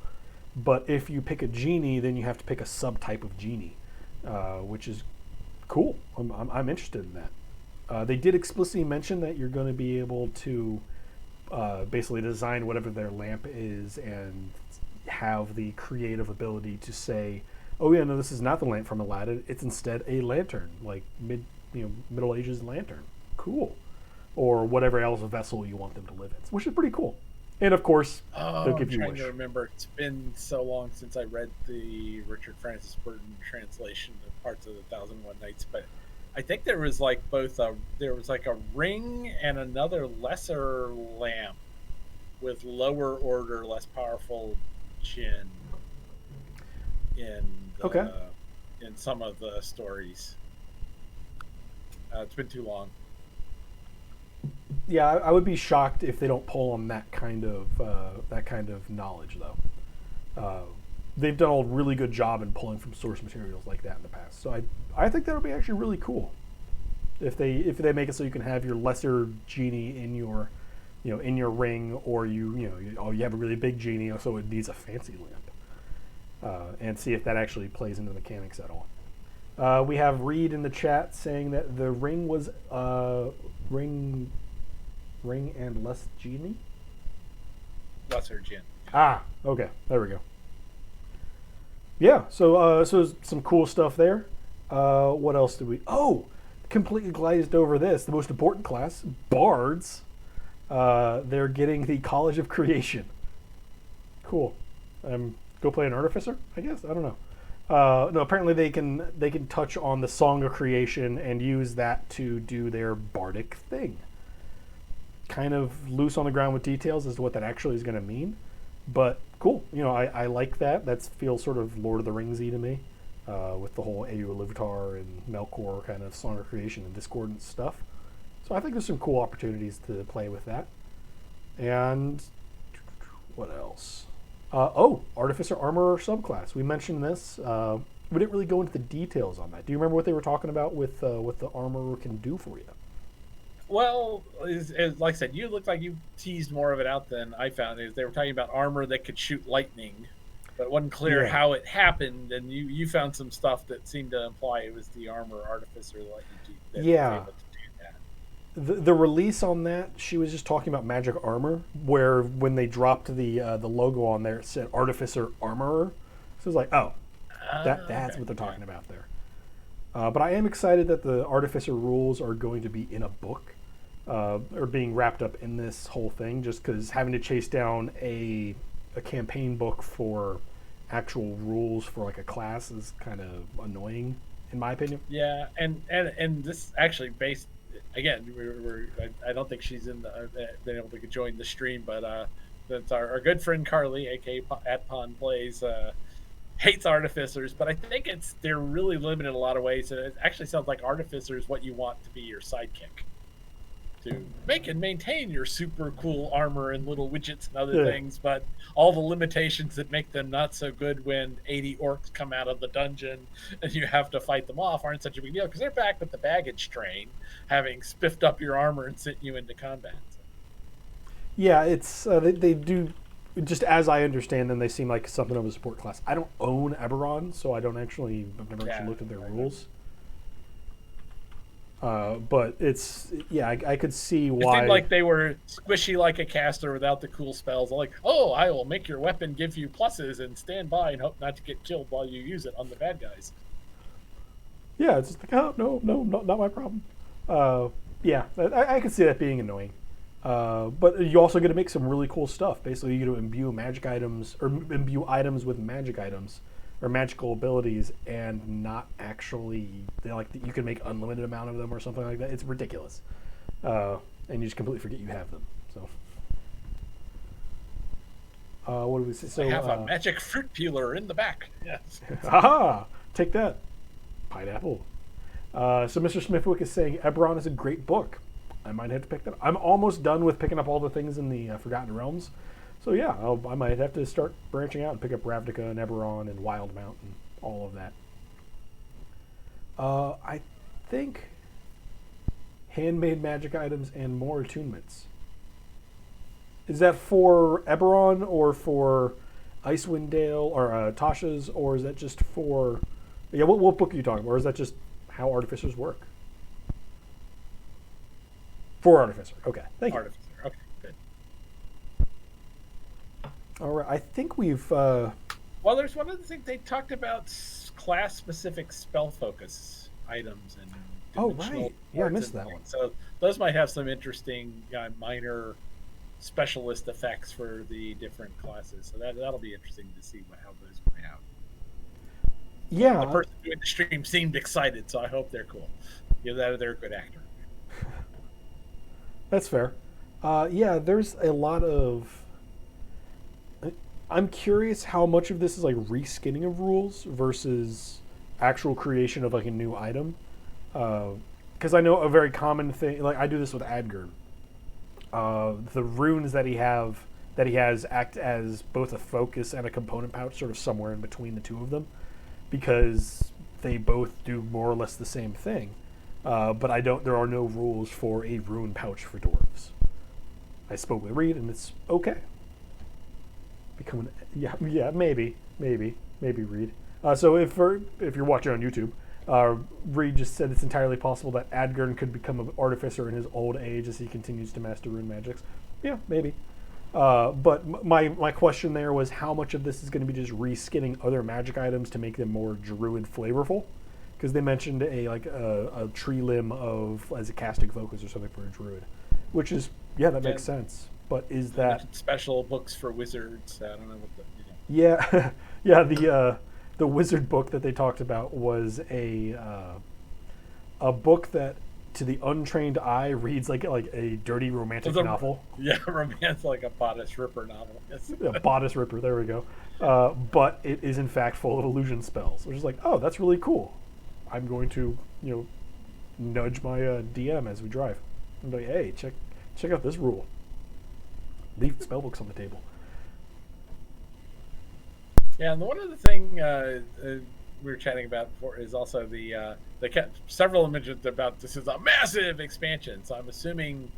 But if you pick a genie, then you have to pick a subtype of genie, which is cool. I'm interested in that. They did explicitly mention that you're going to be able to basically design whatever their lamp is and have the creative ability to say, "Oh yeah, no, this is not the lamp from Aladdin. It's instead a lantern, like Middle Ages lantern. Cool." Or whatever else vessel you want them to live in, which is pretty cool. And of course, they'll give you I'm wish. trying to remember. It's been so long since I read the Richard Francis Burton translation of parts of the 1001 Nights, but I think there was like there was like a ring and another lesser lamp with lower order, less powerful gin in in some of the stories. It's been too long. Yeah, I would be shocked if they don't pull on that kind of knowledge, though. They've done a really good job in pulling from source materials like that in the past. So I think that'll be actually really cool if they make it so you can have your lesser genie in your in your ring, or you have a really big genie, so it needs a fancy lamp, and see if that actually plays into the mechanics at all. We have Reed in the chat saying that the ring was ring and less genie. Lesser gin. Ah, okay, there we go. Yeah, so some cool stuff there. What else did we? Oh, completely glazed over this. The most important class, bards. They're getting the College of Creation. Cool. Go play an artificer, I guess. I don't know. No, apparently they can touch on the Song of Creation and use that to do their bardic thing. Kind of loose on the ground with details as to what that actually is going to mean, but cool. I like that. That feels sort of Lord of the Ringsy to me, with the whole Eowyn and Melkor kind of Song of Creation and discordant stuff. So I think there's some cool opportunities to play with that. And what else? Artificer Armorer subclass. We mentioned this. We didn't really go into the details on that. Do you remember what they were talking about with what the Armorer can do for you? Well, like I said, you looked like you teased more of it out than I found. They were talking about armor that could shoot lightning, but it wasn't clear how it happened. And you found some stuff that seemed to imply it was the armor artificer that was able to do that. The release on that, she was just talking about magic armor, where when they dropped the logo on there, it said Artificer Armorer. So it was like, that's what they're talking about there. But I am excited that the Artificer rules are going to be in a book, or being wrapped up in this whole thing, just because having to chase down a campaign book for actual rules for like a class is kind of annoying, in my opinion. Yeah, and this actually based, again, I don't think she's been able to join the stream, but that's our good friend Carly, aka @Pon Plays, hates artificers, but I think they're really limited in a lot of ways. And it actually sounds like artificer is what you want to be your sidekick, to make and maintain your super cool armor and little widgets and other things, but all the limitations that make them not so good when 80 orcs come out of the dungeon and you have to fight them off aren't such a big deal, because they're back with the baggage train, having spiffed up your armor and sent you into combat. Yeah, it's they do. Just as I understand them, they seem like something of a support class. I don't own Eberron, so I've never actually looked at their rules. But it's I could see why. It seemed like they were squishy like a caster without the cool spells. Like, I will make your weapon give you pluses and stand by and hope not to get killed while you use it on the bad guys. Yeah, it's just like, no, not my problem. I could see that being annoying. But you also get to make some really cool stuff. Basically, you get to imbue magic items, or imbue items with magic items or magical abilities, and not actually you can make unlimited amount of them or something like that. It's ridiculous, and you just completely forget you have them. So, what do we say? So I have a magic fruit peeler in the back. Yes. Aha! Take that, pineapple. So Mr. Smithwick is saying Eberron is a great book. I might have to pick that up. I'm almost done with picking up all the things in the Forgotten Realms. So yeah, I might have to start branching out and pick up Ravnica and Eberron and Wildmount and all of that. I think handmade magic items and more attunements. Is that for Eberron or for Icewind Dale or Tasha's, or is that just for... Yeah, what book are you talking about? Or is that just how artificers work? For Artificer. Okay, thank you. Artificer. Okay, good. All right, I think we've... Well, there's one other thing. They talked about class-specific spell focus items and right. Yeah, I missed that one. So those might have some interesting minor specialist effects for the different classes. So that'll be interesting to see how those play out. Yeah. The person doing the stream seemed excited, so I hope they're cool. They're a good actor. That's fair. Yeah, there's a lot of... I'm curious how much of this is like reskinning of rules versus actual creation of like a new item. Because I know a very common thing, like I do this with Adgern. The runes that he has act as both a focus and a component pouch, sort of somewhere in between the two of them, because they both do more or less the same thing. But there are no rules for a rune pouch for dwarves. I spoke with Reed, and it's okay. Maybe Reed. So if you're watching on YouTube, Reed just said it's entirely possible that Adgern could become an artificer in his old age as he continues to master rune magics. Yeah, maybe. But my question there was how much of this is going to be just reskinning other magic items to make them more druid flavorful? Because they mentioned a tree limb as a casting focus or something for a druid, which is that makes sense. But is that special books for wizards? I don't know what the the wizard book that they talked about was a book that to the untrained eye reads like a dirty romantic novel. Yeah, romance, like a bodice ripper novel. Yes. A bodice ripper. There we go. But it is in fact full of illusion spells, which is like, oh, that's really cool. I'm going to nudge my DM as we drive. I'm like, hey, check out this rule. Leave spellbooks on the table. Yeah, and the one other thing we were chatting about before is also they kept several images about this is a massive expansion. So I'm assuming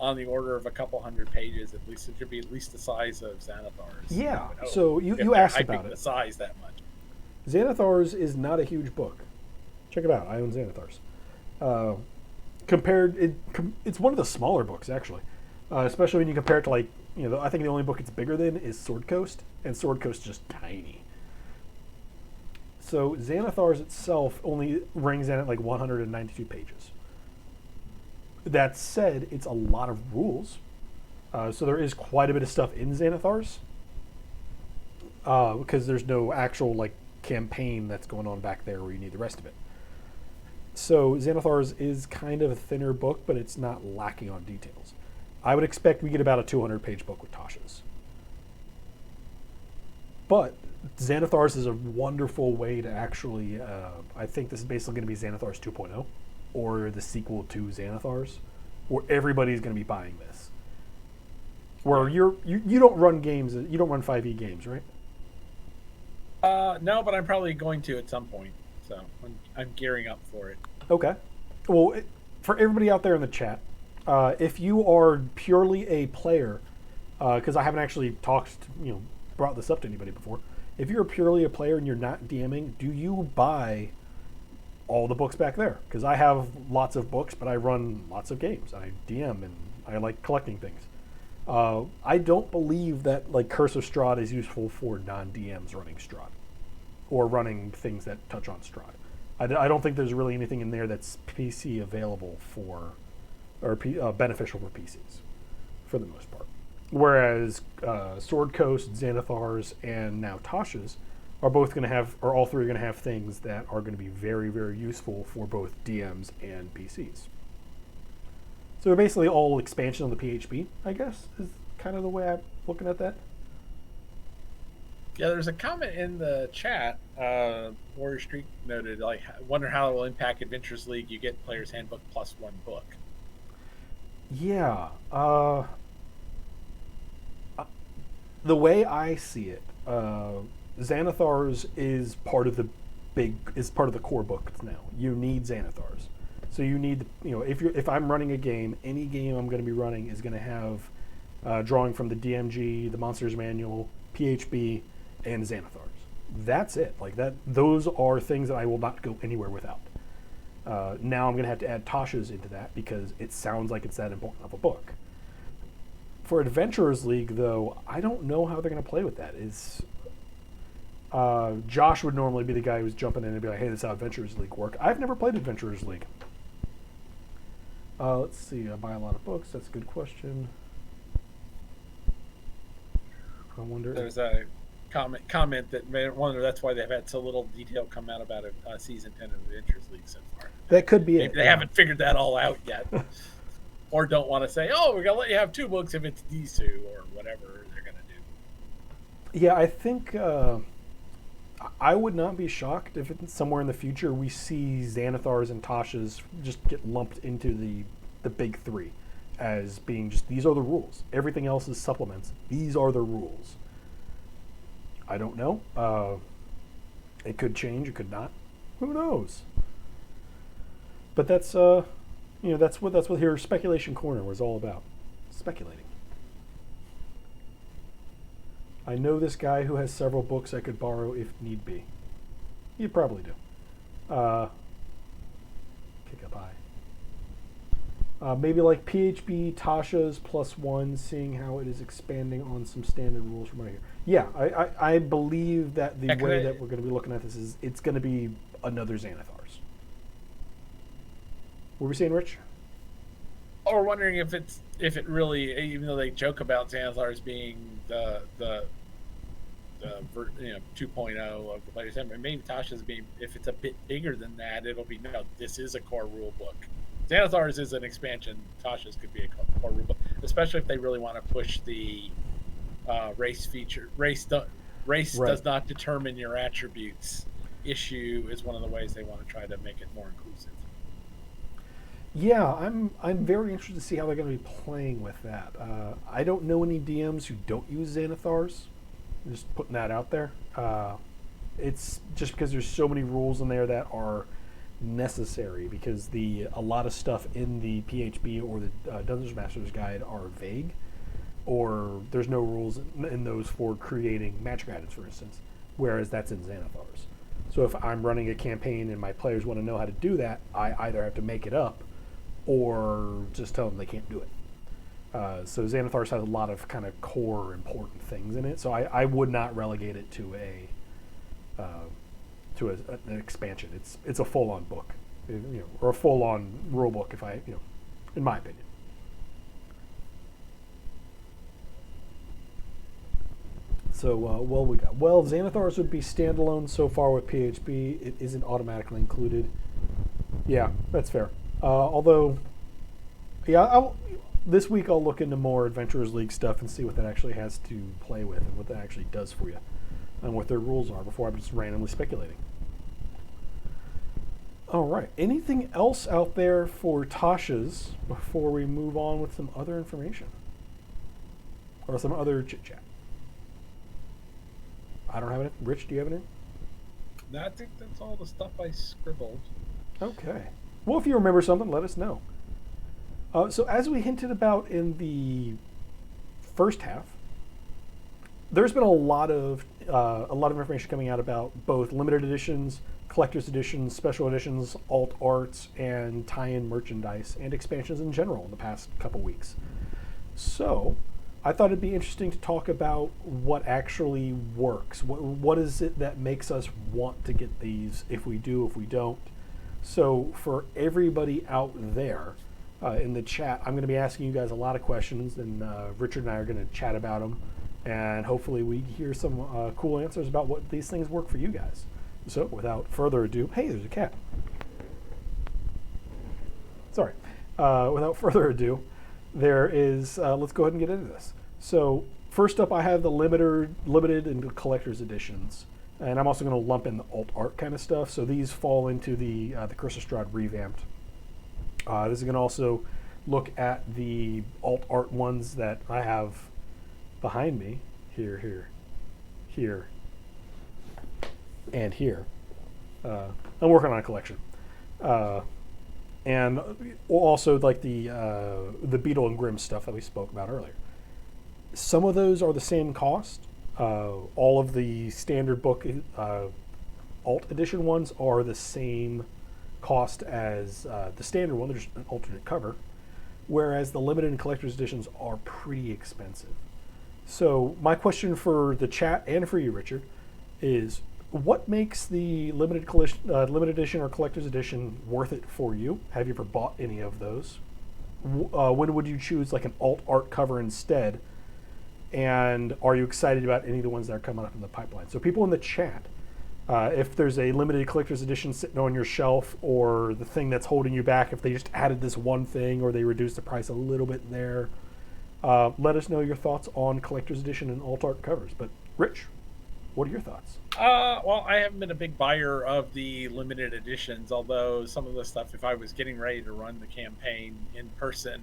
on the order of a couple hundred pages, at least it should be at least the size of Xanathar's. Yeah. So you asked about it. The size that much. Xanathar's is not a huge book. Check it out. I own Xanathar's. It's one of the smaller books actually, especially when you compare it to I think the only book it's bigger than is Sword Coast, and Sword Coast is just tiny. So Xanathar's itself only rings in at 192 pages. That said, it's a lot of rules, so there is quite a bit of stuff in Xanathar's, because there's no actual campaign that's going on back there where you need the rest of it. So Xanathar's is kind of a thinner book, but it's not lacking on details. I would expect we get about a 200-page book with Tasha's. But Xanathar's is a wonderful way to actually... I think this is basically going to be Xanathar's 2.0, or the sequel to Xanathar's, where everybody's going to be buying this. Where you don't run games, you don't run 5e games, right? No, but I'm probably going to at some point. So I'm gearing up for it. Okay. Well, for everybody out there in the chat, if you are purely a player, because I haven't actually brought this up to anybody before. If you're purely a player and you're not DMing, do you buy all the books back there? Because I have lots of books, but I run lots of games. I DM and I like collecting things. I don't believe that Curse of Strahd is useful for non-DMs running Strahd or running things that touch on Strahd. I don't think there's really anything in there that's PC available for or beneficial for PCs for the most part. Whereas Sword Coast, Xanathar's, and now Tasha's are both going to have, or all three are going to have things that are going to be very, very useful for both DMs and PCs. So they're basically all expansion on the PHP, I guess, is kind of the way I'm looking at that. Yeah, there's a comment in the chat. Warrior Street noted, like, wonder how it will impact Adventures League. You get Player's Handbook plus one book. Yeah. The way I see it, Xanathars is part of the core book now. You need Xanathars, so you need, if I'm running a game, any game I'm going to be running is going to have drawing from the DMG, the Monsters Manual, PHB, and Xanathars. That's it. Like that. Those are things that I will not go anywhere without. Now I'm going to have to add Tasha's into that because it sounds like it's that important of a book. For Adventurers League, though, I don't know how they're going to play with that. Josh would normally be the guy who's jumping in and be like, hey, this is how Adventurers League work. I've never played Adventurers League. Let's see. I buy a lot of books. That's a good question. I wonder. There's a comment that made it wonder that's why they've had so little detail come out about season 10 of Adventures League so far. That could be Maybe it. They haven't figured that all out yet. Or don't want to say, oh, we're going to let you have 2 books if it's these 2 or whatever they're going to do. Yeah, I think I would not be shocked if somewhere in the future we see Xanathars and Tasha's just get lumped into the big 3 as being just, these are the rules. Everything else is supplements. These are the rules. I don't know. It could change. It could not. Who knows? But that's that's what here Speculation Corner was all about. Speculating. I know this guy who has several books I could borrow if need be. You probably do. Kick up high. Maybe like PHB Tasha's +1, seeing how it is expanding on some standard rules from right here. Yeah, I believe that the way that we're going to be looking at this is it's going to be another Xanathars. What were we saying, Rich? Or wondering if it really, even though they joke about Xanathars being the 2.0 of the Player's Handbook, maybe Tasha's being, if it's a bit bigger than that, it'll be, no, this is a core rule book. Xanathars is an expansion. Tasha's could be a core rule book, especially if they really want to push the race feature. Race does not determine your attributes. Issue is one of the ways they want to try to make it more inclusive. Yeah, I'm very interested to see how they're going to be playing with that. I don't know any DMs who don't use Xanathars. I'm just putting that out there. It's just because there's so many rules in there that are necessary, because a lot of stuff in the PHB or the Dungeons Master's Guide are vague, or there's no rules in those for creating magic items, for instance, whereas that's in Xanathars. So if I'm running a campaign and my players want to know how to do that, I either have to make it up or just tell them they can't do it. So Xanathars has a lot of kind of core important things in it. So I would not relegate it to an expansion. It's a full-on book, or a full-on rule book, in my opinion. So Xanathars would be standalone so far with PHB. It isn't automatically included. Yeah, that's fair. Although, this week I'll look into more Adventurers League stuff and see what that actually has to play with and what that actually does for you and what their rules are before I'm just randomly speculating. All right. Anything else out there for Tasha's before we move on with some other information? Or some other chit-chat? I don't have it. Rich, do you have it in? No, I think that's all the stuff I scribbled. Okay. Well, if you remember something, let us know. So as we hinted about in the first half, there's been a lot of information coming out about both limited editions, collector's editions, special editions, alt arts, and tie-in merchandise and expansions in general in the past couple weeks. So I thought it'd be interesting to talk about what actually works. What is it that makes us want to get these, if we do, if we don't? So for everybody out there in the chat, I'm going to be asking you guys a lot of questions, and Richard and I are going to chat about them, and hopefully we hear some cool answers about what these things work for you guys. So without further ado, hey, there's a cat. Sorry. Without further ado, there is, let's go ahead and get into this. So first up, I have the limited and collector's editions, and I'm also going to lump in the alt art kind of stuff. So these fall into the Curse of Strahd revamped. This is going to also look at the alt art ones that I have behind me, here, and here. I'm working on a collection, and also like the Beetle and Grimm stuff that we spoke about earlier. Some of those are the same cost. All of the standard book alt edition ones are the same cost as the standard one. They're just an alternate cover, whereas the limited and collector's editions are pretty expensive. So my question for the chat and for you, Richard, is what makes the limited edition or collector's edition worth it for you? Have you ever bought any of those? When would you choose like an alt art cover instead? And are you excited about any of the ones that are coming up in the pipeline? So people in the chat, if there's a limited collector's edition sitting on your shelf, or the thing that's holding you back, if they just added this one thing or they reduced the price a little bit there, let us know your thoughts on collector's edition and alt art covers. But Rich, what are your thoughts? Well, I haven't been a big buyer of the limited editions, although some of the stuff, if I was getting ready to run the campaign in person,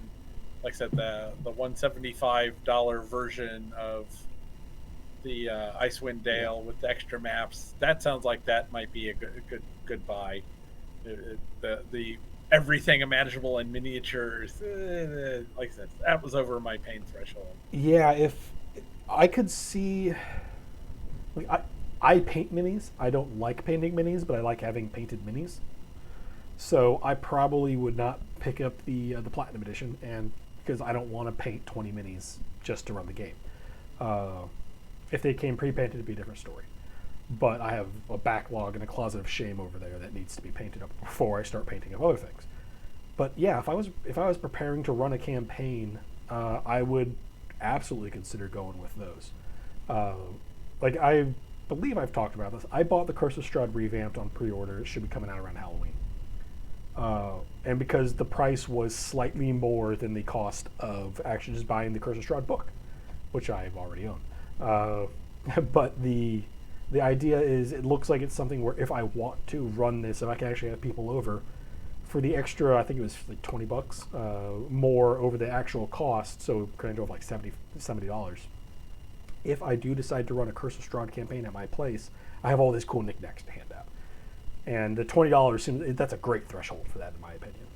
like I said, the $175 version of the Icewind Dale with the extra maps, that sounds like that might be a good buy. The everything imaginable in miniatures, like I said, that was over my pain threshold. Yeah, if I could see, like, I paint minis. I don't like painting minis, but I like having painted minis. So I probably would not pick up the Platinum Edition, and because I don't want to paint 20 minis just to run the game. If they came pre-painted, it'd be a different story. But I have a backlog and a closet of shame over there that needs to be painted up before I start painting up other things. But yeah, if I was preparing to run a campaign, I would absolutely consider going with those. Like I believe I've talked about this. I bought the Curse of Strahd revamped on pre-order. It should be coming out around Halloween. And because the price was slightly more than the cost of actually just buying the Curse of Strahd book, which I've already owned. But the idea is, it looks like it's something where if I want to run this, if I can actually have people over, for the extra, I think it was like $20 more over the actual cost, so kind of like $70. If I do decide to run a Curse of Strahd campaign at my place, I have all these cool knickknacks to hand out. And the $20 that's a great threshold for that, in my opinion.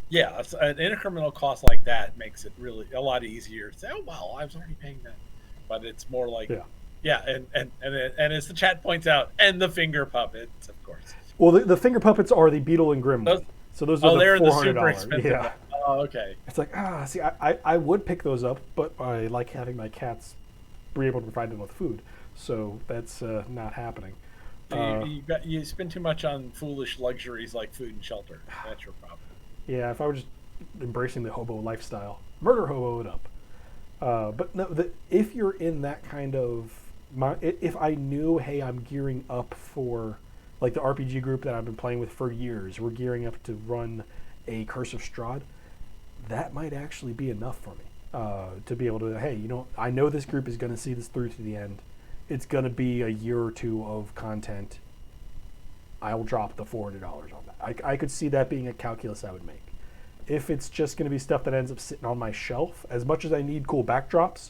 Yeah, an incremental cost like that makes it really a lot easier to say, oh, well, I was already paying that. But it's more like, and as the chat points out, and the finger puppets, of course. Well, the finger puppets are the Beetle and Grimm ones. So those are the $400. The super expensive. Yeah. Oh, okay. It's like, see, I would pick those up, but I like having my cats be able to provide them with food. So that's not happening. You spend too much on foolish luxuries like food and shelter. That's your problem. Yeah, if I were just embracing the hobo lifestyle, murder hobo it up. But no, if you're in that kind of, if I knew, hey, I'm gearing up for, like the RPG group that I've been playing with for years, we're gearing up to run a Curse of Strahd, that might actually be enough for me to be able to, hey, I know this group is going to see this through to the end. It's going to be a year or two of content. I'll drop the $400 on that. I could see that being a calculus I would make. If it's just going to be stuff that ends up sitting on my shelf, as much as I need cool backdrops,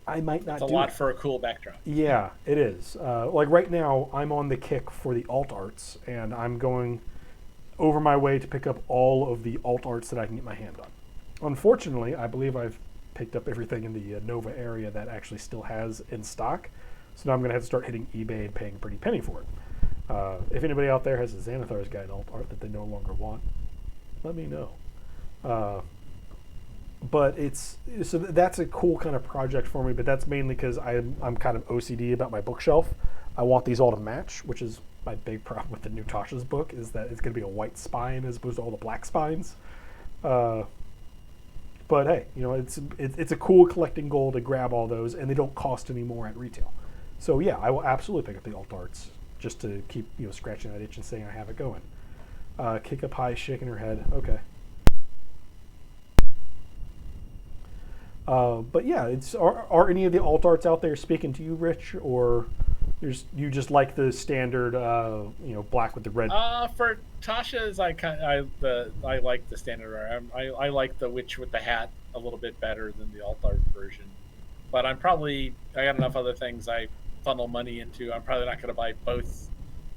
I might not do it. It's a lot for a cool backdrop. Yeah, it is. Like right now, I'm on the kick for the alt arts, and I'm going over my way to pick up all of the alt arts that I can get my hand on. Unfortunately, I believe I've picked up everything in the Nova area that actually still has in stock. So now I'm going to have to start hitting eBay and paying a pretty penny for it. If anybody out there has a Xanathar's Guide alt art that they no longer want, let me know. But that's a cool kind of project for me, but that's mainly because I'm kind of OCD about my bookshelf. I want these all to match, which is my big problem with the new Tasha's book, is that it's going to be a white spine as opposed to all the black spines. But hey, it's a cool collecting goal to grab all those, and they don't cost any more at retail. So yeah, I will absolutely pick up the alt arts just to keep scratching that itch and saying I have it going. Kick up high, shaking her head. Okay. But yeah, are any of the alt arts out there speaking to you, Rich, or you just like the standard, black with the red? For Tasha's, I like the standard art. I like the witch with the hat a little bit better than the alt art version. But I got enough other things I funnel money into. I'm probably not going to buy both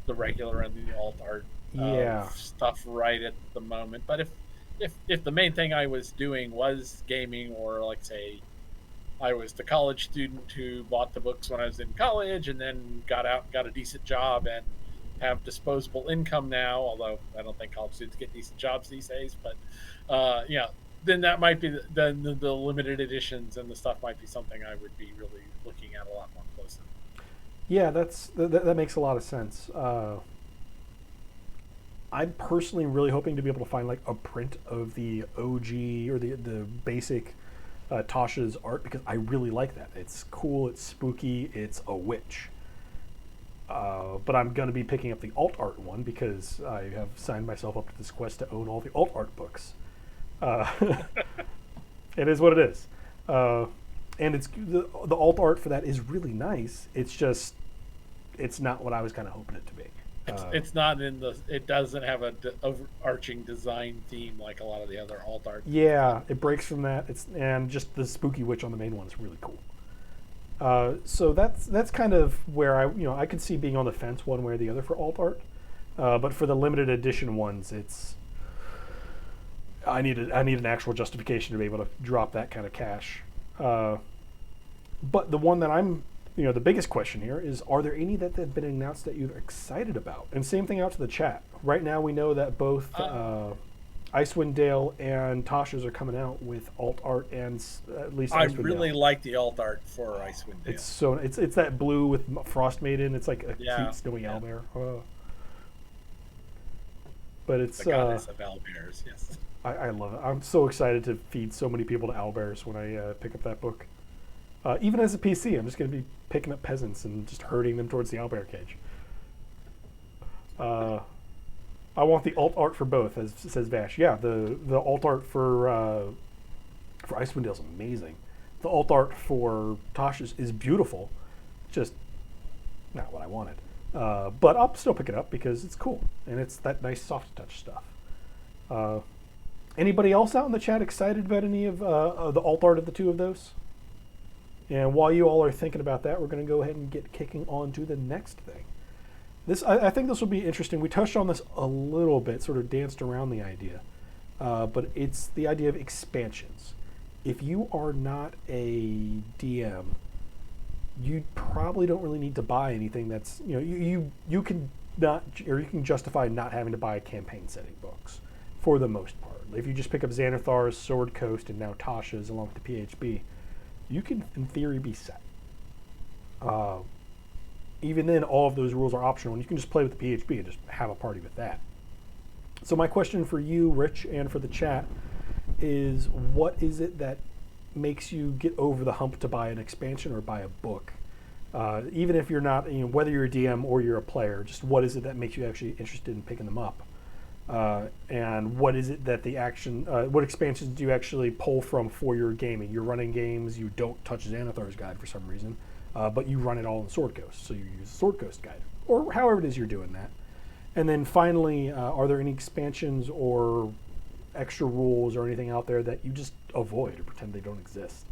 the regular and the alt art Yeah, stuff right at the moment. But if the main thing I was doing was gaming, or like say I was the college student who bought the books when I was in college and then got out and got a decent job and have disposable income now, although I don't think college students get decent jobs these days. But yeah, then that might be the limited editions and the stuff might be something I would be really looking at a lot more closely. yeah, that makes a lot of sense. I'm personally really hoping to be able to find like a print of the OG or the basic Tasha's art, because I really like that. It's cool, it's spooky, it's a witch. But I'm going to be picking up the alt art one because I have signed myself up to this quest to own all the alt art books. Uh, it is what it is. And it's the alt art for that is really nice. It's just, it's not what I was kind of hoping it to be. It's not in the. It doesn't have a overarching design theme like a lot of the other alt art. Yeah, it breaks from that. And just the spooky witch on the main one is really cool. So that's kind of where I could see being on the fence one way or the other for alt art. But for the limited edition ones, I need an actual justification to be able to drop that kind of cash. But the one that the biggest question here is, are there any that have been announced that you're excited about? And same thing out to the chat. Right now we know that both Icewind Dale and Tasha's are coming out with alt art, and at least I Icewind really Dale. like the alt art for Icewind Dale. It's that blue with Frost Maiden. It's like a cute snowy owlbear. But it's the goddess of owlbears. Yes, I love it. I'm so excited to feed so many people to owlbears when I pick up that book. Even as a PC, I'm just going to be picking up peasants and just herding them towards the owlbear cage. I want the alt art for both, as says Vash. Yeah, the alt art for Icewind Dale is amazing. The alt art for Tasha's is beautiful, just not what I wanted. But I'll still pick it up because it's cool and it's that nice soft touch stuff. Anybody else out in the chat excited about any of the alt art of the two of those? And while you all are thinking about that, we're going to go ahead and get kicking on to the next thing. I think this will be interesting. We touched on this a little bit, sort of danced around the idea. But it's the idea of expansions. If you are not a DM, you probably don't really need to buy anything that's, you can not, or you can justify not having to buy campaign setting books for the most part. If you just pick up Xanathar's, Sword Coast, and now Tasha's along with the PHB, you can, in theory, be set. Even then, all of those rules are optional, and you can just play with the PHB and just have a party with that. So my question for you, Rich, and for the chat is, what is it that makes you get over the hump to buy an expansion or buy a book? Even if you're not, whether you're a DM or you're a player, just what is it that makes you actually interested in picking them up? And what is it that what expansions do you actually pull from for your gaming? You're running games, you don't touch Xanathar's Guide for some reason, but you run it all in Sword Coast, so you use the Sword Coast Guide, or however it is you're doing that. And then finally, are there any expansions or extra rules or anything out there that you just avoid or pretend they don't exist?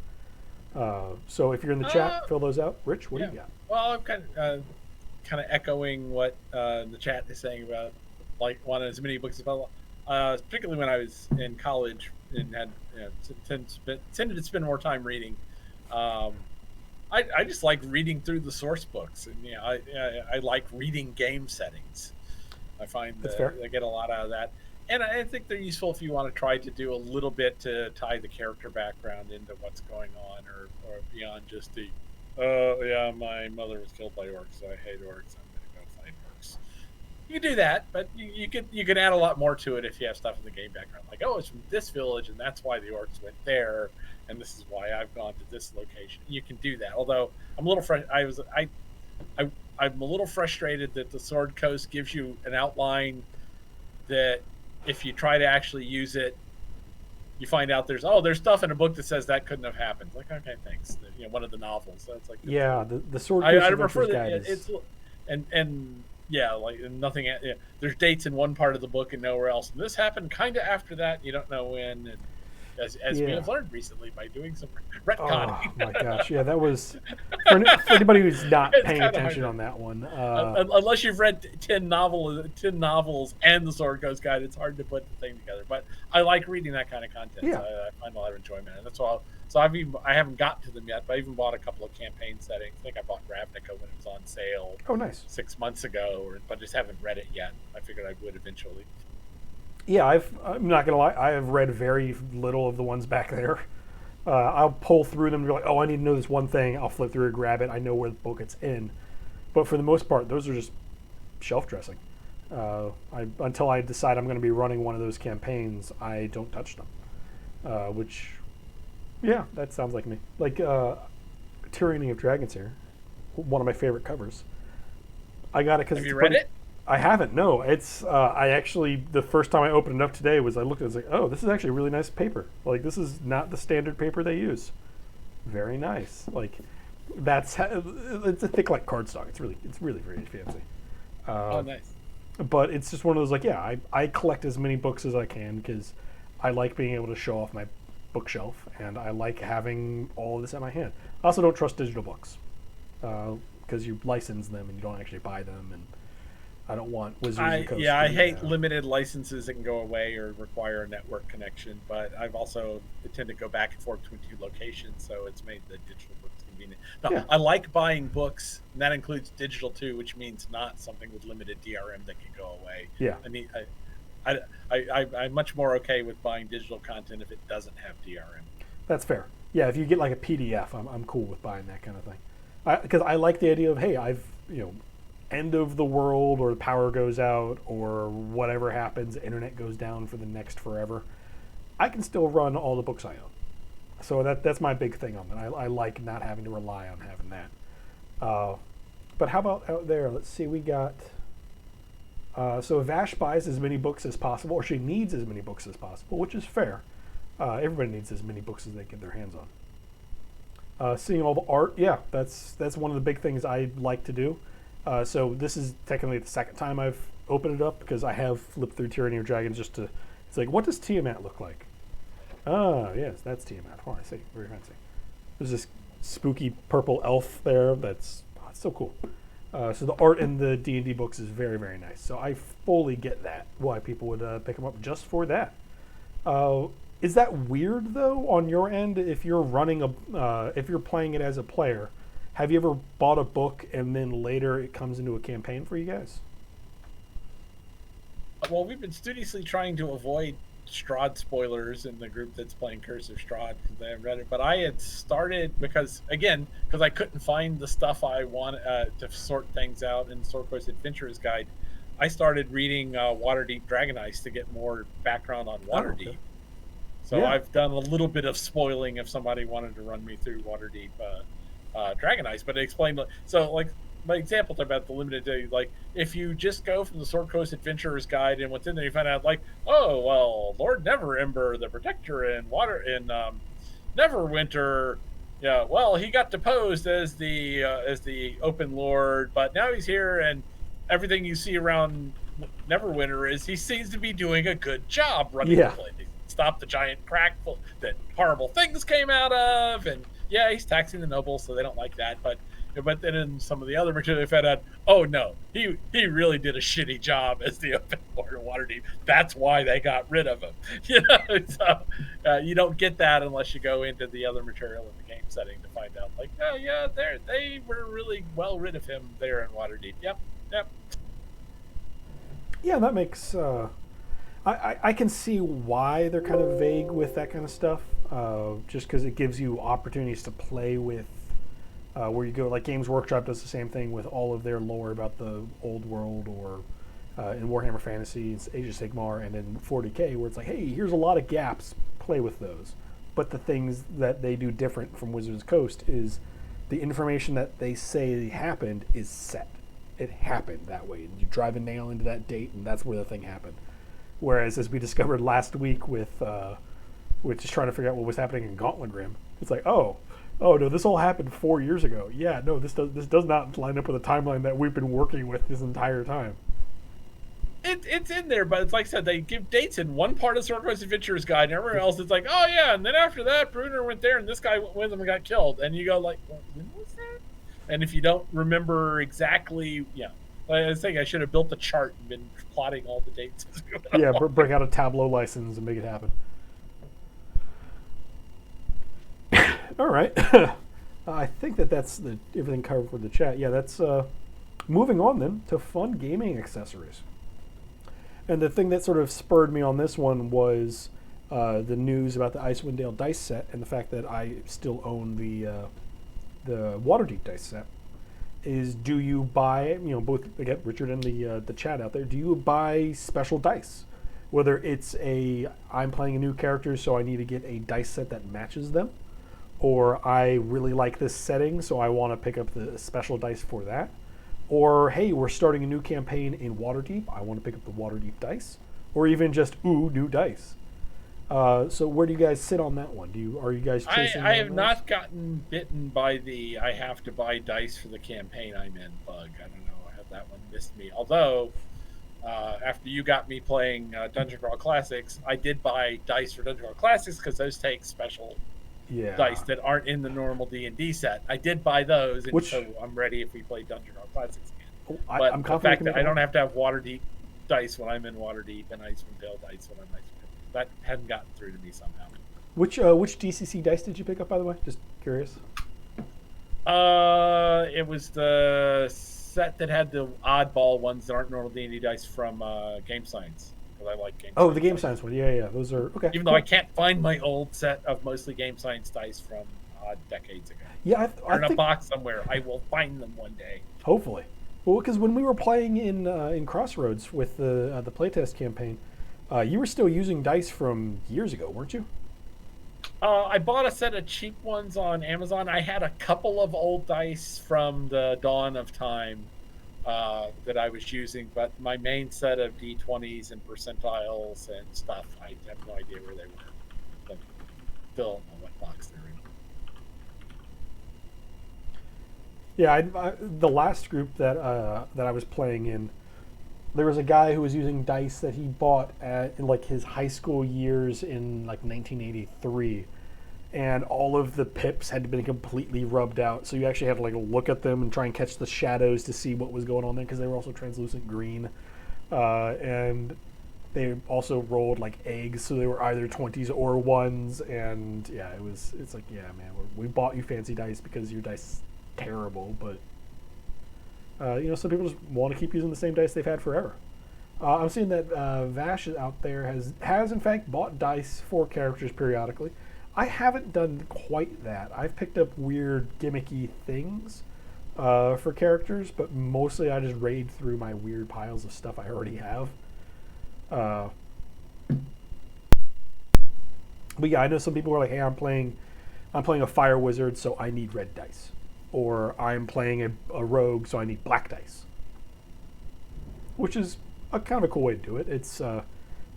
So if you're in the chat, fill those out. Rich, what do you got? Well, I'm kind of echoing what the chat is saying about like wanting as many books as possible. Particularly when I was in college and had tended to spend more time reading. I just like reading through the source books, and I like reading game settings. I find that I get a lot out of that, and I think they're useful if you want to try to do a little bit to tie the character background into what's going on, or beyond just the my mother was killed by orcs, so I hate orcs. I'm gonna go fight orcs. You can do that, but you can add a lot more to it if you have stuff in the game background, like, oh, it's from this village, and that's why the orcs went there, and this is why I've gone to this location. You can do that. Although I'm a little I'm a little frustrated that the Sword Coast gives you an outline that, if you try to actually use it, you find out there's stuff in a book that says that couldn't have happened. Like, okay, thanks. One of the novels. So it's like, yeah, the Sword Coast I prefer Adventures guide that is. and yeah, like nothing. Yeah, there's dates in one part of the book and nowhere else. And this happened kind of after that. You don't know when. And as we have learned recently by doing some retconning. Oh my gosh, yeah, that was for anybody who's not paying attention on that one. Unless you've read 10 novels and the Sword Coast Guide, it's hard to put the thing together. But I like reading that kind of content. Yeah. So I find a lot of enjoyment, and that's all. So I haven't gotten to them yet, but I even bought a couple of campaign settings. I think I bought Ravnica when it was on sale. Oh, nice. 6 months ago, but just haven't read it yet. I figured I would eventually. Yeah, I'm not gonna lie. I have read very little of the ones back there. I'll pull through them and be like, oh, I need to know this one thing. I'll flip through and grab it. I know where the book it's in. But for the most part, those are just shelf dressing. Until I decide I'm going to be running one of those campaigns, I don't touch them. Which, yeah, that sounds like me. Like Tyranny of Dragons here, one of my favorite covers. I got it because have you read it? I haven't. No, it's I actually the first time I opened it up today was I looked at it, I was like, oh, this is actually really nice paper. Like this is not the standard paper they use. Very nice. Like it's a thick like cardstock. It's really very fancy. Oh, nice. But it's just one of those like I collect as many books as I can because I like being able to show off my bookshelf and I like having all of this at my hand. I also don't trust digital books because you license them and you don't actually buy them and. I don't want Wizards of Coast. Yeah, I hate limited licenses that can go away or require a network connection, but I've also tend to go back and forth between two locations, so it's made the digital books convenient. No, yeah. I like buying books, and that includes digital too, which means not something with limited DRM that can go away. Yeah. I'm much more okay with buying digital content if it doesn't have DRM. That's fair. Yeah, if you get like a PDF, I'm cool with buying that kind of thing. Because I like the idea of, hey, end of the world or the power goes out or whatever happens, the internet goes down for the next forever, I can still run all the books I own. So that's my big thing on that. I like not having to rely on having that. But how about out there? Let's see, we got... so Vash buys as many books as possible, or she needs as many books as possible, which is fair. Everybody needs as many books as they get their hands on. Seeing all the art, yeah, that's one of the big things I like to do. So this is technically the second time I've opened it up because I have flipped through Tyranny of Dragons just to, it's like, what does Tiamat look like? Ah, yes, that's Tiamat. Oh, I see. Very fancy. There's this spooky purple elf there. That's so cool. So the art in the D&D books is very, very nice. So I fully get that, why people would pick them up just for that. Is that weird, though, on your end, if you're running if you're playing it as a player? Have you ever bought a book and then later it comes into a campaign for you guys? Well, we've been studiously trying to avoid Strahd spoilers in the group that's playing Curse of Strahd because they haven't read it. But I had started because I couldn't find the stuff I want to sort things out in Sword Coast Adventurer's Guide. I started reading Waterdeep Dragon Ice to get more background on Waterdeep. Okay. So yeah. I've done a little bit of spoiling if somebody wanted to run me through Waterdeep Dragon Ice, but it explained like my example about the limited day, like if you just go from the Sword Coast Adventurer's Guide and what's in there, you find out like, oh well, Lord Neverember, the Protector in Neverwinter, yeah, well he got deposed as the Open Lord, but now he's here and everything you see around Neverwinter is he seems to be doing a good job running the place. He stopped the giant crack that horrible things came out of, and yeah, he's taxing the nobles, so they don't like that. But then in some of the other material, they found out, oh no, he really did a shitty job as the Open Lord of Waterdeep. That's why they got rid of him. So you don't get that unless you go into the other material in the game setting to find out, like, oh yeah, they were really well rid of him there in Waterdeep. Yep. Yeah, that makes. I can see why they're kind of vague with that kind of stuff. Just because it gives you opportunities to play with where you go. Like Games Workshop does the same thing with all of their lore about the old world, or in Warhammer Fantasy, Age of Sigmar, and in 40K, where it's like, hey, here's a lot of gaps. Play with those. But the things that they do different from Wizards Coast is the information that they say happened is set. It happened that way. You drive a nail into that date, and that's where the thing happened. Whereas, as we discovered last week with which is trying to figure out what was happening in Gauntlet Grim. It's like, oh no, this all happened 4 years ago. Yeah, no, this does not line up with the timeline that we've been working with this entire time. It's in there, but it's like I said, they give dates in one part of Sword Quest Adventurer's Guide, and everywhere else it's like, oh yeah, and then after that, Bruner went there, and this guy went with him and got killed, and you go like, well, when was that? And if you don't remember exactly, like I was saying, I should have built a chart and been plotting all the dates. Yeah, break out a Tableau license and make it happen. All right. I think that's everything covered for the chat. Yeah, that's moving on then to fun gaming accessories. And the thing that sort of spurred me on this one was the news about the Icewind Dale dice set and the fact that I still own the Waterdeep dice set. Is do you buy, both again Richard and the chat out there, do you buy special dice? Whether it's I'm playing a new character, so I need to get a dice set that matches them, or I really like this setting, so I want to pick up the special dice for that. Or, hey, we're starting a new campaign in Waterdeep, I want to pick up the Waterdeep dice. Or even just, new dice. So where do you guys sit on that one? Are you guys chasing I have not gotten bitten by the I have to buy dice for the campaign I'm in bug. I don't know how that one missed me. Although, after you got me playing Dungeon Crawl Classics, I did buy dice for Dungeon Crawl Classics because those take special dice that aren't in the normal D&D set. I did buy those, and so I'm ready if we play Dungeon Crawl Classics again. But I'm the fact that I don't have to have Waterdeep dice when I'm in Waterdeep and Icewind Dale dice when I'm in Icewind Dale, that hadn't gotten through to me somehow. Which DCC dice did you pick up, by the way? Just curious. It was the set that had the oddball ones that aren't normal D&D dice from Game Science. Because I like Game Science. Oh, the Game Science one. Yeah. Those are okay. Even though I can't find my old set of mostly Game Science dice from decades ago. Yeah, they're in a box somewhere. I will find them one day. Hopefully. Well, because when we were playing in Crossroads with the playtest campaign, you were still using dice from years ago, weren't you? I bought a set of cheap ones on Amazon. I had a couple of old dice from the dawn of time that I was using, but my main set of D20s and percentiles and stuff, I have no idea where they were. But still don't know what box they're in. Yeah, the last group that I was playing in, there was a guy who was using dice that he bought in like his high school years in like 1983, and all of the pips had been completely rubbed out. So you actually had to like look at them and try and catch the shadows to see what was going on there, because they were also translucent green, and they also rolled like eggs, so they were either 20s or 1s. And yeah, it's like, yeah, man, we bought you fancy dice because your dice is terrible, but. Some people just want to keep using the same dice they've had forever. I'm seeing that Vash out there has in fact bought dice for characters periodically. I haven't done quite that. I've picked up weird gimmicky things for characters, but mostly I just raid through my weird piles of stuff I already have. But yeah, I know some people are like, hey, I'm playing a fire wizard, so I need red dice. Or I'm playing a rogue, so I need black dice. Which is a kind of a cool way to do it. It's the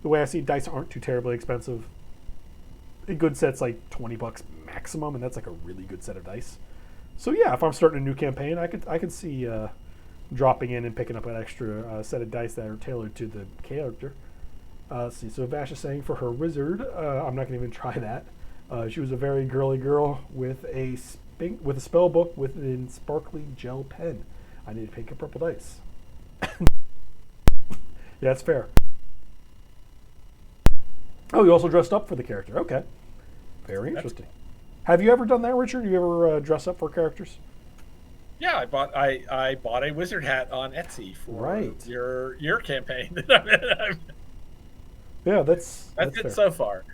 way I see dice aren't too terribly expensive. A good set's like $20 maximum, and that's like a really good set of dice. So yeah, if I'm starting a new campaign, I could see dropping in and picking up an extra set of dice that are tailored to the character. Let's see. So Vash is saying for her wizard, I'm not gonna even try that. She was a very girly girl with a spell book with a sparkly gel pen. I need to pick up purple dice. Yeah, that's fair. Oh, you also dressed up for the character. Okay. Very interesting. Have you ever done that, Richard? You ever dress up for characters? Yeah, I bought a wizard hat on Etsy for your campaign. Yeah, that's it fair. So far.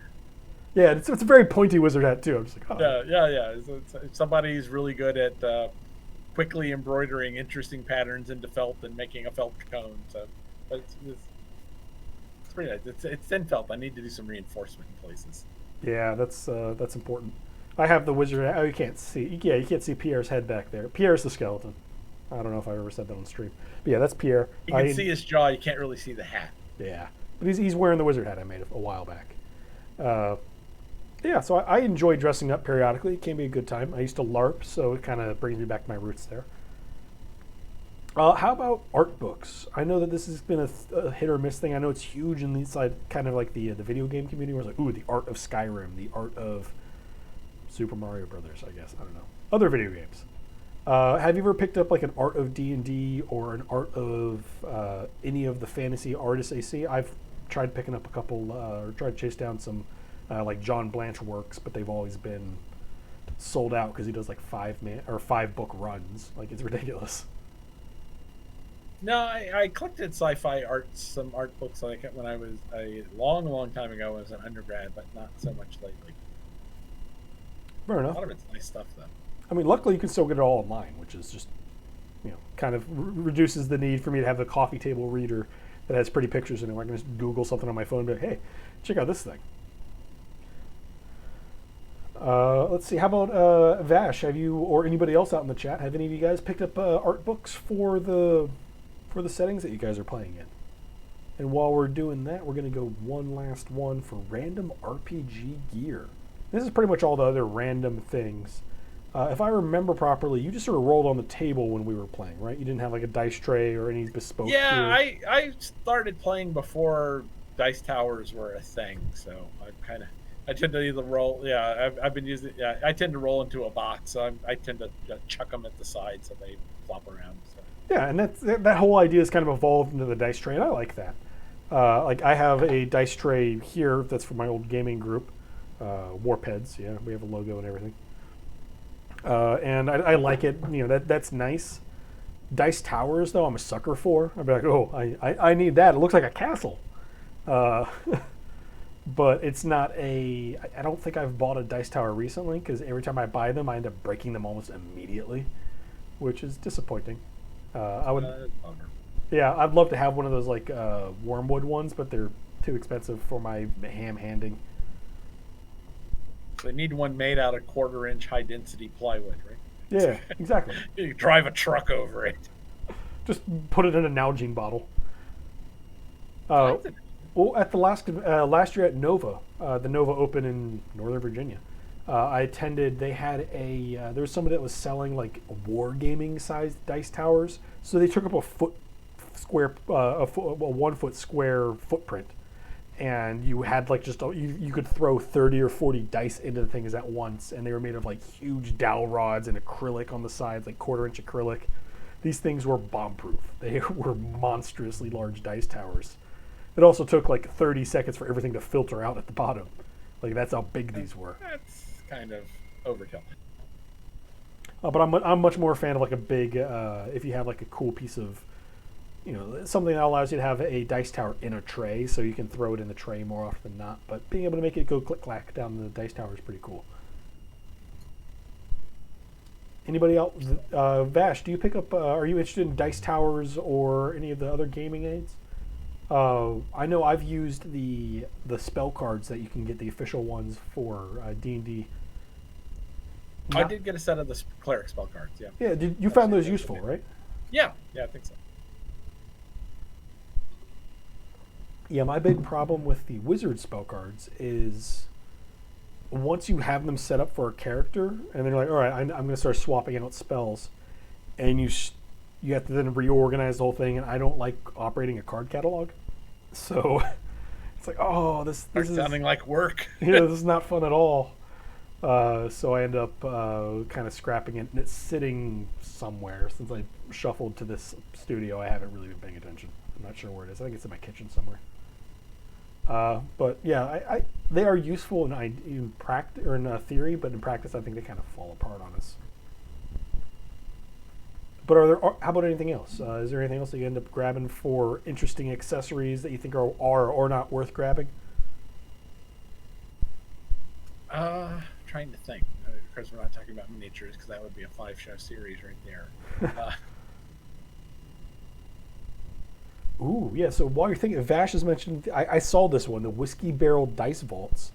Yeah, it's a very pointy wizard hat too. I'm just like, oh. Yeah. If somebody's really good at quickly embroidering interesting patterns into felt and making a felt cone, so it's pretty nice. It's thin felt. I need to do some reinforcement in places. Yeah, that's important. I have the wizard hat. Oh, you can't see. Yeah, you can't see Pierre's head back there. Pierre's the skeleton. I don't know if I ever said that on stream. But yeah, that's Pierre. You can see his jaw. You can't really see the hat. Yeah, but he's wearing the wizard hat I made a while back. Yeah, so I enjoy dressing up periodically. It can be a good time. I used to LARP, so it kind of brings me back to my roots there. How about art books? I know that this has been a hit or miss thing. I know it's huge in the side, kind of like the video game community, where it's like, ooh, the art of Skyrim, the art of Super Mario Brothers. I guess I don't know other video games. Have you ever picked up like an art of D&D or an art of any of the fantasy artists I see? I've tried picking up a couple, or tried to chase down some like John Blanche works, but they've always been sold out because he does like 5 book runs. Like it's ridiculous. No, I collected sci-fi art, some art books like it when I was a long time ago. I was an undergrad, but not so much lately. Fair A enough. lot of it's nice stuff, though. I mean, luckily you can still get it all online, which is just, kind of reduces the need for me to have a coffee table reader that has pretty pictures in it. Where I can just Google something on my phone and be like, hey, check out this thing. Let's see. How about Vash? Have you or anybody else out in the chat? Have any of you guys picked up art books for the settings that you guys are playing in? And while we're doing that, we're going to go one last one for random RPG gear. This is pretty much all the other random things. If I remember properly, you just sort of rolled on the table when we were playing, right? You didn't have like a dice tray or any bespoke Yeah, gear. I started playing before dice towers were a thing, so I tend to either roll. Yeah, I've been using. Yeah, I tend to roll into a box. So I tend to chuck them at the side so they flop around. So. Yeah, and that whole idea has kind of evolved into the dice tray, and I like that. Like I have a dice tray here that's for my old gaming group, Warpheads. Yeah, we have a logo and everything. And I like it. That's nice. Dice towers, though, I'm a sucker for. I'd be like, oh, I need that. It looks like a castle. But it's not I don't think I've bought a dice tower recently because every time I buy them, I end up breaking them almost immediately, which is disappointing. I would, yeah, I'd love to have one of those like wormwood ones, but they're too expensive for my ham handing. They need one made out of 1/4-inch high density plywood, right? Yeah, exactly. You drive a truck over it. Just put it in a Nalgene bottle. Well, at the last year at Nova, the Nova Open in Northern Virginia, I attended. They had there was somebody that was selling like wargaming sized dice towers. So they took up a 1 foot square footprint, and you had like you could throw 30 or 40 dice into the things at once, and they were made of like huge dowel rods and acrylic on the sides, like 1/4-inch acrylic. These things were bomb-proof. They were monstrously large dice towers. It also took like 30 seconds for everything to filter out at the bottom. Like that's how big these were. That's kind of overkill. But I'm much more a fan of like a big, if you have like a cool piece of, something that allows you to have a dice tower in a tray, so you can throw it in the tray more often than not. But being able to make it go click clack down the dice tower is pretty cool. Anybody else? Vash, do you pick up? Are you interested in dice towers or any of the other gaming aids? I know I've used the spell cards that you can get, the official ones for D&D. I did get a set of the cleric spell cards. Yeah. Yeah. You found those useful, right? Yeah. Yeah, I think so. Yeah, my big problem with the wizard spell cards is once you have them set up for a character, and they're like, all right, I'm going to start swapping out spells, and you have to then reorganize the whole thing, and I don't like operating a card catalog. So it's like, oh, this is sounding like work. Yeah, this is not fun at all. So I end up kind of scrapping it, and it's sitting somewhere. Since I shuffled to this studio, I haven't really been paying attention. I'm not sure where it is. I think it's in my kitchen somewhere. But yeah, they are useful in practice or in theory, but in practice, I think they kind of fall apart on us. But how about anything else? Is there anything else that you end up grabbing for interesting accessories that you think are or not worth grabbing? Trying to think. Of course, we're not talking about miniatures because that would be a 5-show series right there. Ooh, yeah. So while you're thinking, Vash has mentioned, I saw this one, the Whiskey Barrel Dice Vaults.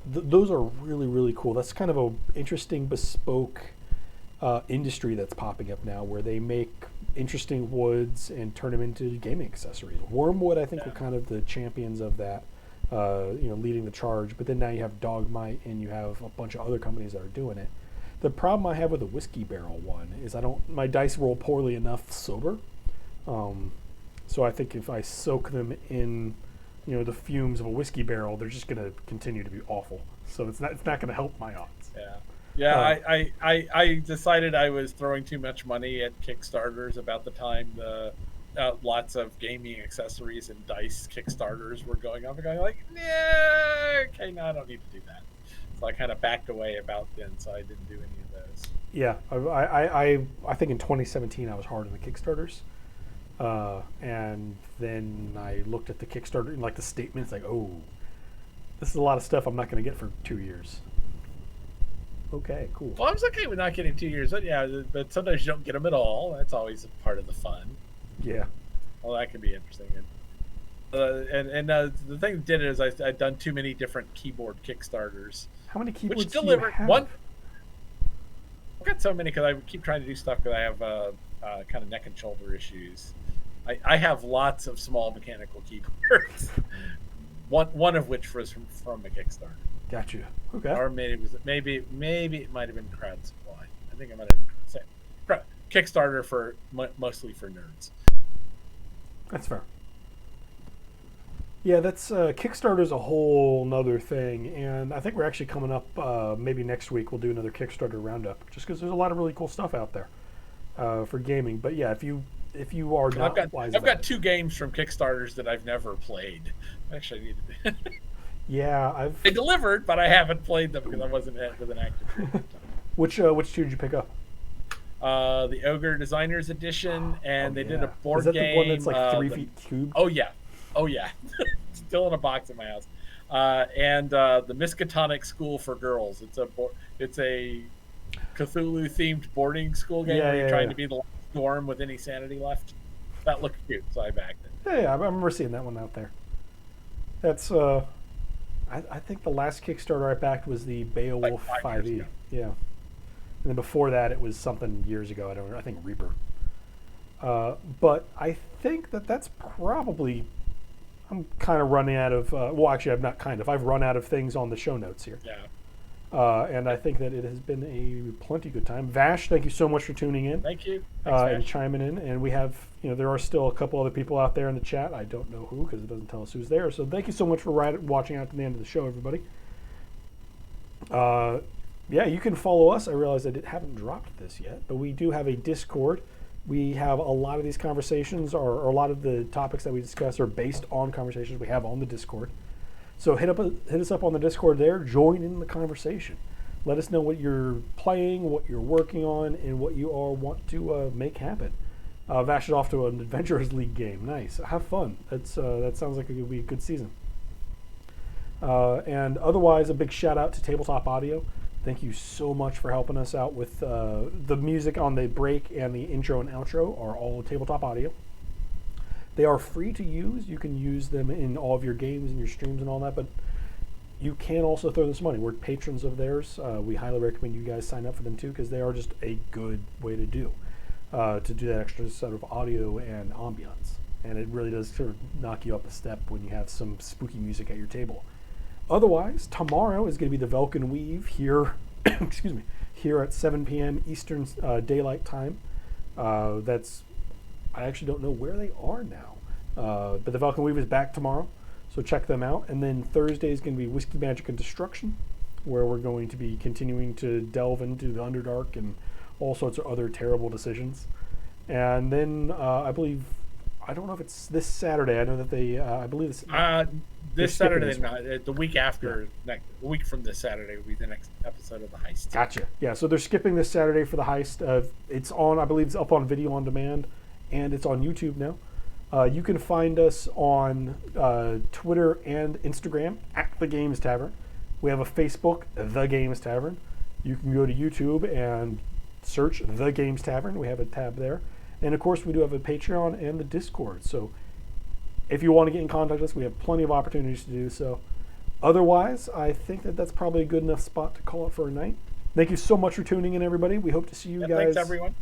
Those are really, really cool. That's kind of a interesting bespoke industry that's popping up now, where they make interesting woods and turn them into gaming accessories. Wormwood, I think, were kind of the champions of that. leading the charge. But then now you have Dogmite and you have a bunch of other companies that are doing it. The problem I have with the whiskey barrel one is my dice roll poorly enough sober. So I think if I soak them in, the fumes of a whiskey barrel, they're just going to continue to be awful. So it's not going to help my odds. Yeah. I decided I was throwing too much money at Kickstarters about the time the lots of gaming accessories and dice Kickstarters were going up and going like, yeah, okay, no, I don't need to do that. So I kind of backed away about then, so I didn't do any of those. Yeah, I think in 2017 I was hard on the Kickstarters, and then I looked at the Kickstarter and like the statements, like, oh, this is a lot of stuff I'm not going to get for 2 years. Okay, cool. Well, I was okay with not getting 2 years, but sometimes you don't get them at all. That's always a part of the fun. Yeah. Well, that can be interesting. And the thing that did it is I'd done too many different keyboard Kickstarters. How many keyboards which do delivered you have? one. I've got so many because I keep trying to do stuff because I have kind of neck and shoulder issues. I have lots of small mechanical keyboards. one of which was from a Kickstarter. Gotcha. Okay. Or maybe it might have been crowd supply. I think I might have said Kickstarter for mostly for nerds. That's fair. Yeah, that's Kickstarter's a whole nother thing, and I think we're actually coming up. Maybe next week we'll do another Kickstarter roundup, just because there's a lot of really cool stuff out there for gaming. But yeah, if you are not I've got 2 games from Kickstarters that I've never played. Actually, I need to. Yeah, They delivered, but I haven't played them because I wasn't with an active group at the time. Which 2 did you pick up? The Ogre Designers Edition, and they did a board game. Is that the one that's like 3 feet cubed? Oh yeah. Still in a box in my house. And the Miskatonic School for Girls. It's a Cthulhu themed boarding school game where you're trying to be the last dorm with any sanity left. That looked cute, so I backed it. Yeah, I remember seeing that one out there. That's I think the last Kickstarter I backed was the Beowulf 5e. Yeah. And then before that it was something years ago. I think Reaper. But I think that's probably, I'm kind of running out of, actually I'm not kind of, I've run out of things on the show notes here. Yeah. And I think that it has been a plenty good time. Vash, thank you so much for tuning in. Thank you. Thanks, and chiming in. And we have, there are still a couple other people out there in the chat. I don't know who because it doesn't tell us who's there. So thank you so much for watching out to the end of the show, everybody. Yeah, you can follow us. I realize I haven't dropped this yet, but we do have a Discord. We have a lot of these conversations, or a lot of the topics that we discuss are based on conversations we have on the Discord. So hit us up on the Discord there. Join in the conversation. Let us know what you're playing, what you're working on, and what you all want to make happen. Vash is off to an Adventurers League game. Nice. Have fun. That sounds like it could be a good season. And otherwise, a big shout out to Tabletop Audio. Thank you so much for helping us out with the music on the break, and the intro and outro are all Tabletop Audio. They are free to use. You can use them in all of your games and your streams and all that, but you can also throw them some money. We're patrons of theirs. We highly recommend you guys sign up for them too, because they are just a good way to do that extra sort of audio and ambiance. And it really does sort of knock you up a step when you have some spooky music at your table. Otherwise, tomorrow is going to be the Velkin Weave here, excuse me, here at 7 p.m. Eastern Daylight Time. I actually don't know where they are now, but the Velkin Weave is back tomorrow, so check them out. And then Thursday is going to be Whiskey, Magic, and Destruction, where we're going to be continuing to delve into the Underdark and all sorts of other terrible decisions. And then I believe, I don't know if it's this Saturday. I know that they, I believe it's this Saturday, the week after, a week from this Saturday will be the next episode of The Heist. Gotcha. Yeah, so they're skipping this Saturday for The Heist. It's on, I believe it's up on video on demand, and it's on YouTube now. You can find us on Twitter and Instagram at The Games Tavern. We have a Facebook, The Games Tavern. You can go to YouTube and search The Games Tavern. We have a tab there. And of course, we do have a Patreon and the Discord. So if you want to get in contact with us, we have plenty of opportunities to do so. Otherwise, I think that's probably a good enough spot to call it for a night. Thank you so much for tuning in, everybody. We hope to see you guys. Thanks, everyone.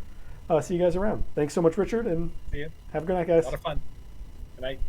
See you guys around. Thanks so much, Richard, and see you. Have a good night, guys. A lot of fun. Good night.